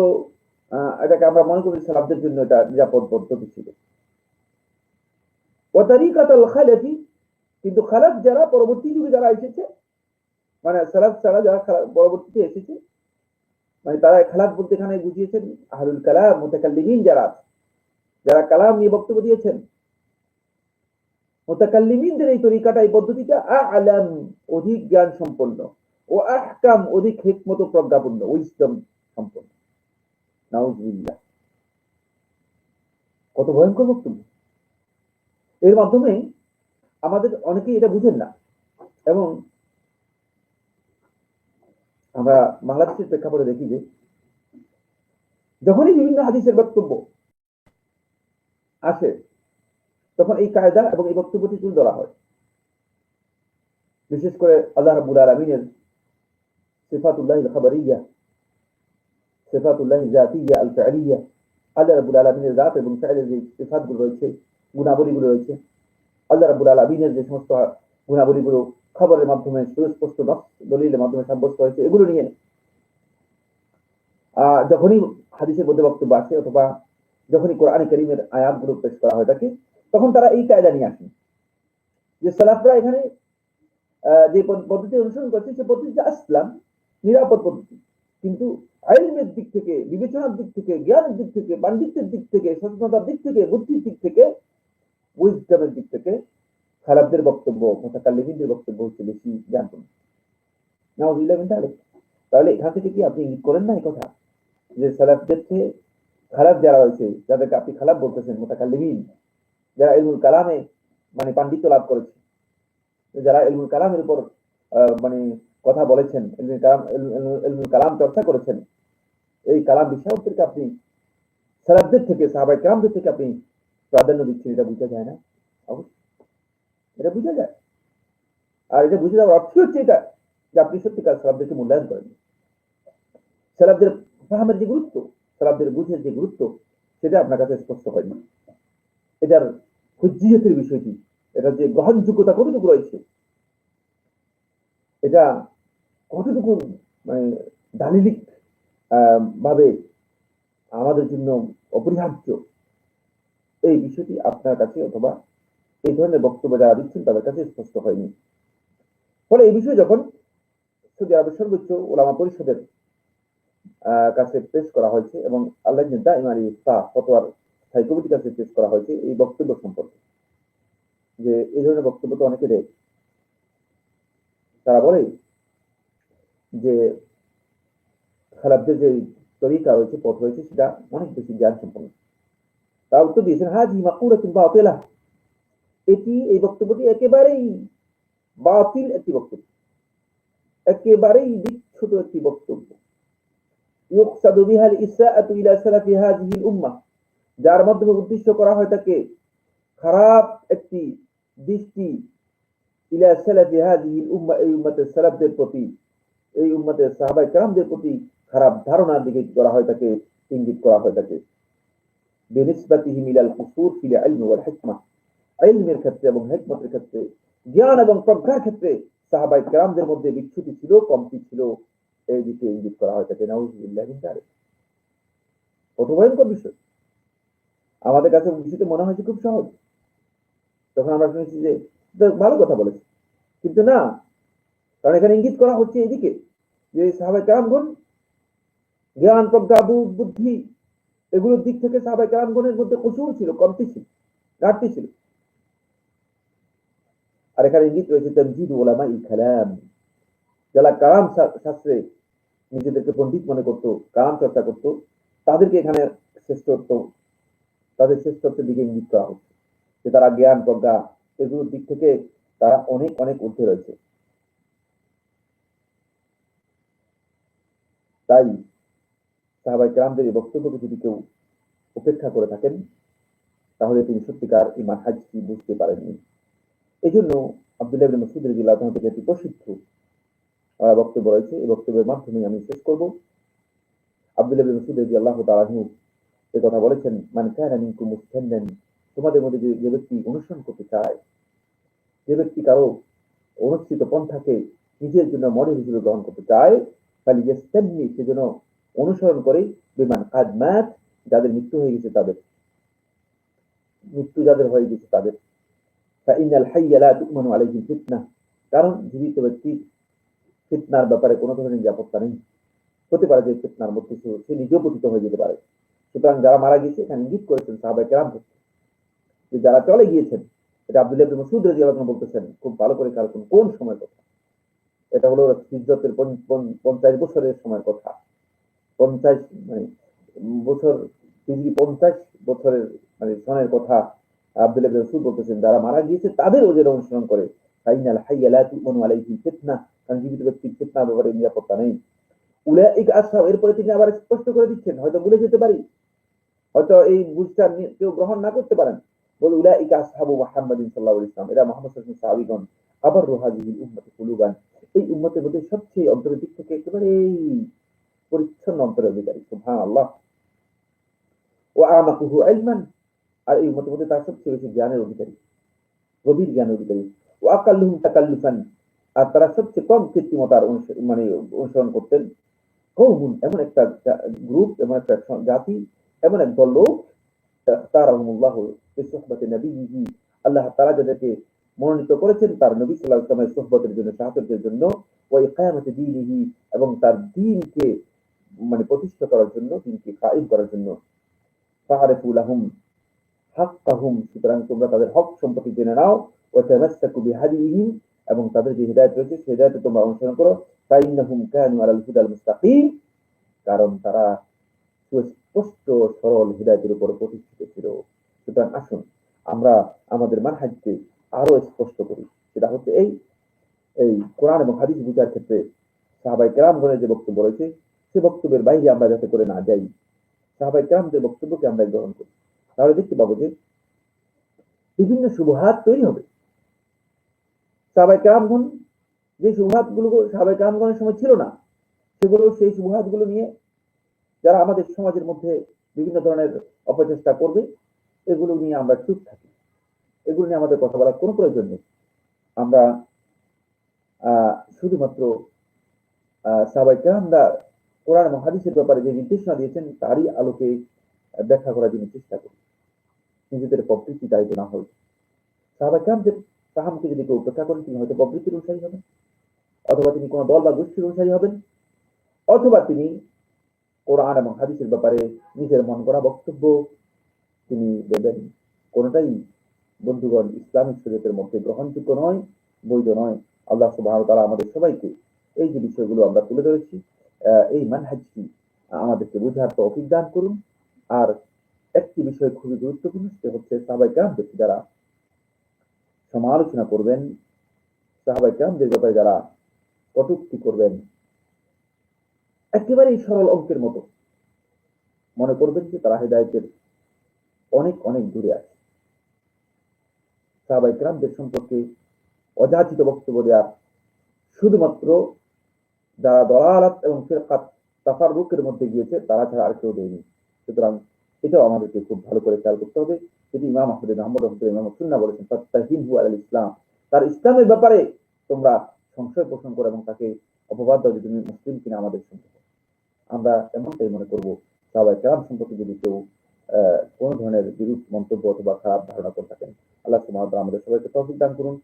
এটাকে আমরা মনে করি সালাফদের জন্য এটা নিরাপদ পদ্ধতি ছিল। ওয়া তরিকাতাল খালাফি, কিন্তু খালাফ যারা পরবর্তী যুগে যারা এসেছে, মানে সালাফ ছাড়া যারা পরবর্তীতে এসেছে, মানে তারা খালাফ বলতে এখানে বুঝিয়েছেন আহলুল কালাম, মুতাকাল্লিমিন যারা কালাম নিয়ে বক্তব্য দিয়েছেন, মুতাকাল্লিমিনদের এই তরিকাটা, এই পদ্ধতিটা আ'লাম, অধিক জ্ঞান সম্পন্ন, ও আহকাম, অধিক হিকমত ও প্রজ্ঞাপূর্ণ, উইজডম সম্পন্ন। নাউযুবিল্লাহ, কত ভয়ঙ্কর বক্তব্য! এর মাধ্যমে আমাদের অনেকেই এটা বুঝেন না, এবং আমরা বাংলাদেশের প্রেক্ষাপটে দেখি যে যখনই বিভিন্ন হাদিসের বক্তব্য আসে, তখন এই কায়দা এবং এই বক্তব্যটি তুলে ধরা হয়। বিশেষ করে আল্লাহ রাব্বুল আলামিনের সিফাতুল্লাহিল খাবারিয়া, সিফাতুল্লাহি যাতিয়া আল ফি'লিয়া, আল্লাহ রাব্বুল আলামিনের জাত এবং ফি'লের যে সিফাতগুলো রয়েছে, গুণাবলীগুলো রয়েছে, আল্লাহ রাব্বুল আলামিনের যে সমস্ত গুণাবলীগুলো খবরের মাধ্যমে সুস্পষ্ট দলিলের মাধ্যমে সাব্যস্ত হয়েছে, এগুলো নিয়ে যখনই হাদিসের মধ্যে বক্তব্য আসে অথবা যখনই কোরআনে কারীমের আয়াতগুলো পেশ করা হয় থাকে, তখন তারা এই কায়দা নিয়ে আসেন যে সালাফরা এখানে যে পদ্ধতি অনুসরণ করছে সে পদ্ধতি আসলাম নিরাপদ পদ্ধতি, কিন্তু আইনের দিক থেকে, বিবেচনার দিক থেকে, জ্ঞানের দিক থেকে, পাণ্ডিত্যের দিক থেকে, সচেতনতার দিক থেকে, বুদ্ধির দিক থেকে, উইজডমের দিক থেকে খারাপদের বক্তব্য, মুতাকাল্লিমিনদের বক্তব্য হচ্ছে বেশি জ্ঞানপূর্ণ। নাউযুবিল্লাহ মিন যালিক। তাহলে এখান থেকে কি আপনি ইঙ্গিত করেন না এই কথা যে সালাফদের চেয়ে খারাপ যারা রয়েছে, যাদেরকে আপনি খারাপ বলতেছেন, মুতাকাল্লিমিন, যারা ইলমুল কালামে মানে পাণ্ডিত্য লাভ করেছে, যারা ইলমুল কালামের উপর মানে কথা বলেছেন, ইলমুল কালাম চর্চা করেছেন, এই কালাম বিষয়কদেরকে আপনি সালাফদের থেকে, সাহাবায়ে কেরামদের থেকে আপনি প্রাধান্য দিচ্ছেন, এটা বোঝা যায় না? অবশ্যই এটা বোঝা যায়। আর এটা বুঝে যাওয়ার অর্থ হচ্ছে এটা যে আপনি সত্যিকার সালাফদেরকে মূল্যায়ন করেন। সালাফদের ফাহামের যে গুরুত্ব, সালাফদের বুঝের যে গুরুত্ব, সেটা আপনার কাছে স্পষ্ট হয়নি। এটার হুজ্জিয়তের বিষয়টি, এটা যে গ্রহণযোগ্যতা কতটুকু রয়েছে, এটা কতটুকু মানে দালিলিক ভাবে আমাদের জন্য অপরিহার্য, এই বিষয়টি আপনার কাছে অথবা এই ধরনের বক্তব্য যারা দিচ্ছেন তাদের কাছে স্পষ্ট হয়নি। ফলে এই বিষয়ে যখন সৌদি আরবের সর্বোচ্চ ওলামা পরিষদের কাছে পেশ করা হয়েছে এবং আল্লাহ দাইম আল ইফতা ফতোয়ার স্থায়ী কমিটির কাছে পেশ করা হয়েছে এই বক্তব্য সম্পর্কে, যে এই ধরনের বক্তব্য তো অনেকে দেয়, তারা বলে যে খারাপদের যে তরিকা রয়েছে, পথ রয়েছে, সেটা অনেক বেশি জ্ঞান সম্পন্ন। তারা উত্তর দিয়েছেন, হাজি মাকুরাতুন বাতিলা, এটি, এই বক্তব্যটি একেবারেই বাতিল একটি বক্তব্য, একেবারেই বিচ্ছুত একটি বক্তব্য। ইউকসাদু বিহাল ইসআআতু ইলা সালাফি হাযিহিল উম্মাহ, যার মাধ্যমে উদ্দেশ্য করা হয় তাকে খারাপ একটি দৃষ্টি, ইলা সালাফি হাযিহিল উম্মাহ, এই উম্মতের সালাফদের প্রতি, এই উম্মতের সাহাবায়ে কেরামদের প্রতি খারাপ ধারণার দিকে করা হয় তাকে, ইঙ্গিত করা হয় তাকে। বিনিসবাতিহিম ইলাল কুসুর ফিল ইলমি ওয়াল হিকমাহ, ইলমের ক্ষেত্রে এবং হিকমতের ক্ষেত্রে, জ্ঞান এবং প্রজ্ঞার ক্ষেত্রে সাহাবায়ে কেরামদের মধ্যে বিচ্যুতি ছিল, কমতি ছিল, এই দিকে ইঙ্গিত করা হয় তাকে। নাউযুবিল্লাহ মিন যালিক। কত ভয়ঙ্কর বিষয়! আমাদের কাছে বিষয়টা মনে হয়েছে খুব সহজ, তখন আমরা শুনেছি যে ভালো কথা বলেছে, কিন্তু না, কারণ এখানে ইঙ্গিত করা হচ্ছে এদিকে যে সাহাবায়ে কেরামগণ জ্ঞান, প্রজ্ঞা, বুদ্ধি, এগুলোর দিক থেকে সাহাবায়ে কেরামগণের মধ্যে কুসুর ছিল, কমতি ছিল, ঘাটতি ছিল। আর এখানে ইঙ্গিত রয়েছে তামজিদ উলামা ইল কালাম, যারা কালাম শাস্ত্রে নিজেদেরকে পণ্ডিত মনে করতো, কালাম চর্চা করতো, তাদেরকে এখানে শ্রেষ্ঠত্ব, তাদের শ্রেষ্ঠত্বের দিকে ইঙ্গিত করা হচ্ছে যে তারা জ্ঞান, প্রজ্ঞা, এগুলোর দিক থেকে তারা অনেক অনেক ঊর্ধ্বে রয়েছে। তাই সাহাবায়ে কেরামদের এই বক্তব্যকে যদি কেউ উপেক্ষা করে থাকেন, তাহলে তিনি সত্যিকার এই মানহাজটি বুঝতে পারেননি। এই জন্য আব্দুল্লাহ ইবনে মাসউদ রাদিয়াল্লাহু আনহু থেকে একটি প্রসিদ্ধ বক্তব্য রয়েছে, এই বক্তব্যের মাধ্যমে আমি শেষ করব। আব্দুল্লাহ ইবনে মাসউদ রাদিয়াল্লাহু তাআলা আনহু এই কথা বলেছেন, মান কানা মিনকুম মুস্তান্নান, তোমাদের মধ্যে যে ব্যক্তি অনুসরণ করতে চায়, যে ব্যক্তি কারো অনুষ্ঠিত পন্থাকে নিজের জন্য মডেল হিসেবে গ্রহণ করতে চায়, ফালিয়াস্তান্নি, সেজন্য অনুসরণ করে বিমান কাদ মাত, যাদের মৃত্যু হয়ে গেছে তাদের, মৃত্যু যাদের হয়ে গেছে তাদের। ফাইনাল হাইয়া লা তু'মানু আলাইহি ফিতনাহ, কারণ জীবিত ব্যক্তির ফিতনার ব্যাপারে কোনো ধরনের নিরাপত্তা নেই, হতে পারে যে ফিতনার মধ্যে সে নিজেও পতিত হয়ে যেতে পারে। সুতরাং যারা মারা গেছে, এখানে ইঙ্গিত করেছেন সাহাবায়ে কেরাম যে যারা চলে গিয়েছেন, এটা আব্দুল্লাহ ইবনে মাসউদ রাদিয়াল্লাহু আনহু বলতেছেন, খুব ভালো করে খেয়াল করুন কোন সময়ের কথা, এটা হলো হিজরতের 50 বছরের সময়ের কথা, 50 মানে বছর, হিজরি 50 বছরের মানে সনের কথা আব্দুল্লাহ ইবনে মাসউদ বলতেছেন, যারা মারা গিয়েছে তাদের ওদের অনুসরণ করে, ফাইনাল হাইয়া লা তু'মানু আলাইহি ফিতনাহ, কারণ জীবিত ব্যক্তির ফিতনার ব্যাপারে নিরাপত্তা নেই। উলাইকা আসহাব, এরপরে তিনি আবার স্পষ্ট করে দিচ্ছেন, হয়তো ভুলে যেতে পারি, হয়তো এই বুঝটা কেউ গ্রহণ না করতে পারেন, বলে উলাইকা আসহাবু মুহাম্মাদিন সাল্লাল্লাহু আলাইহি ওয়াসাল্লাম, এরা মুহাম্মদ সাল্লাল্লাহু আলাইহি ওয়াসাল্লাম সাহাবীগণ, আবার রুহাজিহিল উম্মতি কুলুবান, এই উম্মতের মধ্যে সবচেয়ে অন্তরের দিক থেকে একেবারে পরিচ্ছন্ন অন্তরের অধিকারী। সুবহানাল্লাহ। ওয়া আমাকুহু ইলমান, আর এই উম্মতের মধ্যে তারা সবচেয়ে বেশি জ্ঞানের অধিকারী, গভীর জ্ঞানের অধিকারী। ও আকাল্লুহুম তাকাল্লুফান, আর তারা সবচেয়ে কম কৃত্রিমতার মানে অনুসরণ করতেন। কওমুন, এমন একটা গ্রুপ, এমন একটা জাতি, এমন একদল লোক, ইখতারাহুমুল্লাহু বিসুহবাতি নবিয়্যিহি, আল্লাহ তাআলা যাদেরকে মনোনীত করেছেন তার নবী সাল্লাল্লাহু আলাইহি ওয়াসাল্লামের সুহবতের জন্য, শাহাদাতের জন্য, ওয়া ইকামাতি দীনিহি, এবং তার দ্বীনকে মানে প্রতিষ্ঠা করার জন্য, দ্বীনকে কায়েম করার জন্য। ফাআরিফু লাহুম হাক্কাহুম, সুতরাং তোমরা তাদের হক সম্পর্কে জেনে নাও। ওয়া তামাসসাকু বিহাদিহিম, এবং তাদের যে হিদায়াত রয়েছে সেই হিদায়াতে তোমরা অনুসরণ করো। ফাইন্নাহুম কানু আলাল হুদাল মুস্তাকিম, কারণ তারা সুস্পষ্ট সরল হিদায়াতের উপর প্রতিষ্ঠিত ছিল। সুতরাং আসুন আমরা আমাদের মানহাজকে আরো স্পষ্ট করি। সেটা হচ্ছে এই এই কোরআন এবং হাদিস বুঝার ক্ষেত্রে সাহাবায়ে কেরামগণের যে বক্তব্য রয়েছে সে বক্তব্যের বাইরে আমরা যাতে করে না যাই, সাহাবায়ে কেরামদের বক্তব্যকে আমরা গ্রহণ করি। তাহলে দেখতে পাবো যে বিভিন্ন শুবহাত তৈরি হবে। সাহাবায়ে কেরামগণ যে শুবহাত গুলো সাহাবায়ে কেরামগণের সময় ছিল না, সেগুলো সেই শুবহাত গুলো নিয়ে যারা আমাদের সমাজের মধ্যে বিভিন্ন ধরনের অপচেষ্টা করবে, এগুলো নিয়ে আমরা চুপ থাকি, এগুলো নিয়ে আমাদের কথা বলার কোনো প্রয়োজন নেই। আমরা শুধুমাত্র সাহাবায়ে কেরামরা কোরআন এবং হাদিসের ব্যাপারে যে নির্দেশনা দিয়েছেন তারই আলোকে ব্যাখ্যা করার জন্য চেষ্টা করি, নিজেদের প্রবৃত্তি দায়িত্ব না হয়। সাহাবায়ে কেরামদের ফাহামকে যদি কেউ উপেক্ষা করেন, তিনি হয়তো প্রবৃত্তির অনুসারী হবেন, অথবা তিনি কোনো দল বা গোষ্ঠীর অনুসারী হবেন, অথবা তিনি কোরআন এবং হাদিসের ব্যাপারে নিজের মন করা বক্তব্য তিনি দেবেন। কোনটাই বন্ধুগণ ইসলামিক শরীয়তের মধ্যে গ্রহণযোগ্য নয়, বৈধ নয়। আল্লাহ সুবহানাহু ওয়া তাআলা আমাদের সবাইকে এই যে বিষয়গুলো আমরা তুলে ধরেছি, এই মানহাজটি আমাদেরকে বোঝার তৌফিক দান করুন। আর একটি বিষয় খুবই গুরুত্বপূর্ণ, সেটা হচ্ছে সাহাবায়ে কেরামদের যারা সমালোচনা করবেন, সাহাবায়ে কেরামদের ব্যাপারে যারা কটূক্তি করবেন, একেবারেই সরল অঙ্কের মতো মনে করবেন যে তারা হেদায়েতের অনেক অনেক দূরে আছে। সাহাবায়ে কেরামদের সম্পর্কে অযাচিত বক্তব্য দেওয়া শুধুমাত্র যারা দলালাত এবং ফিরকাত তাফাররুকের মধ্যে গিয়েছে তারা ছাড়া আর কেউ দেয়নি। সুতরাং এটাও আমাদেরকে খুব ভালো করে খেয়াল করতে হবে। যেটি ইমাম আহমদ বিন হাম্বল রাহমাতুল্লাহি ইমাম সুন্নাহ বলেছেন, ফাত্তাহিমহু আলাল ইসলাম, তার ইসলামের ব্যাপারে তোমরা সংশয় পোষণ করো এবং তাকে অপবাদ দাও যে তুমি মুসলিম কিনা আমাদের সম্পর্কে। আমরা এমনটাই মনে করব। সাহাবায়ে কেরাম সম্পর্কে যদি কেউ কোন ধরনের বিরূপ মন্তব্য অথবা খারাপ ধারণা করে থাকেন, আল্লাহ সুবহানাহু ওয়া তাআলা আমাদের সবাইকে তৌফিক দান করুন।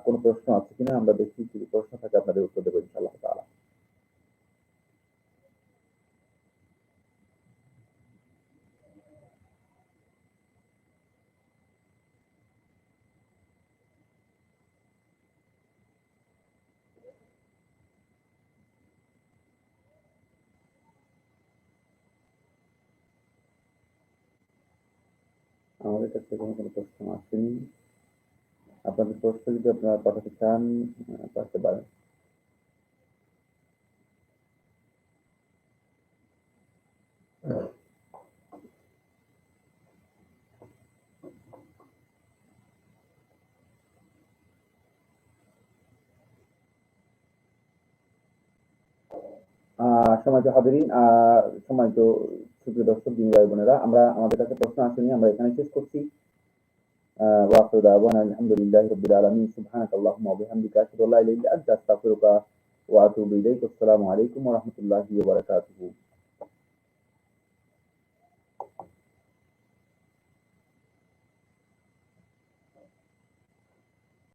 কোন প্রশ্ন আছে কিনা আমরা দেখি, যদি প্রশ্ন থাকে আপনাদের উত্তর দেবো ইনশাআল্লাহ তাআলা। আমাদের কাছে কোনো প্রশ্ন আসেনি। আপনাদের প্রশ্ন যদি আপনারা পাঠাতে চান পাঠাতে পারেন। সম্মানিত হাজিরিন, সম্মানিত সুপ্রিয় দর্শক দিনী ভাই বোনেরা, আমরা আমাদের কাছে প্রশ্ন আসেনি, আমরা এখানে শেষ করছি। ওয়া আখিরু দাওয়ানা আলহামদুলিল্লাহি রাব্বিল আলামিন, সুবহানাকাল্লাহুম্মা ওয়া বিহামদিকা আশহাদু আল্লা ইলাহা ইল্লা আনতা আস্তাগফিরুকা ওয়া আতুবু ইলাইক। আসসালামু আলাইকুম ওয়া রাহমাতুল্লাহি ওয়া বারাকাতুহু।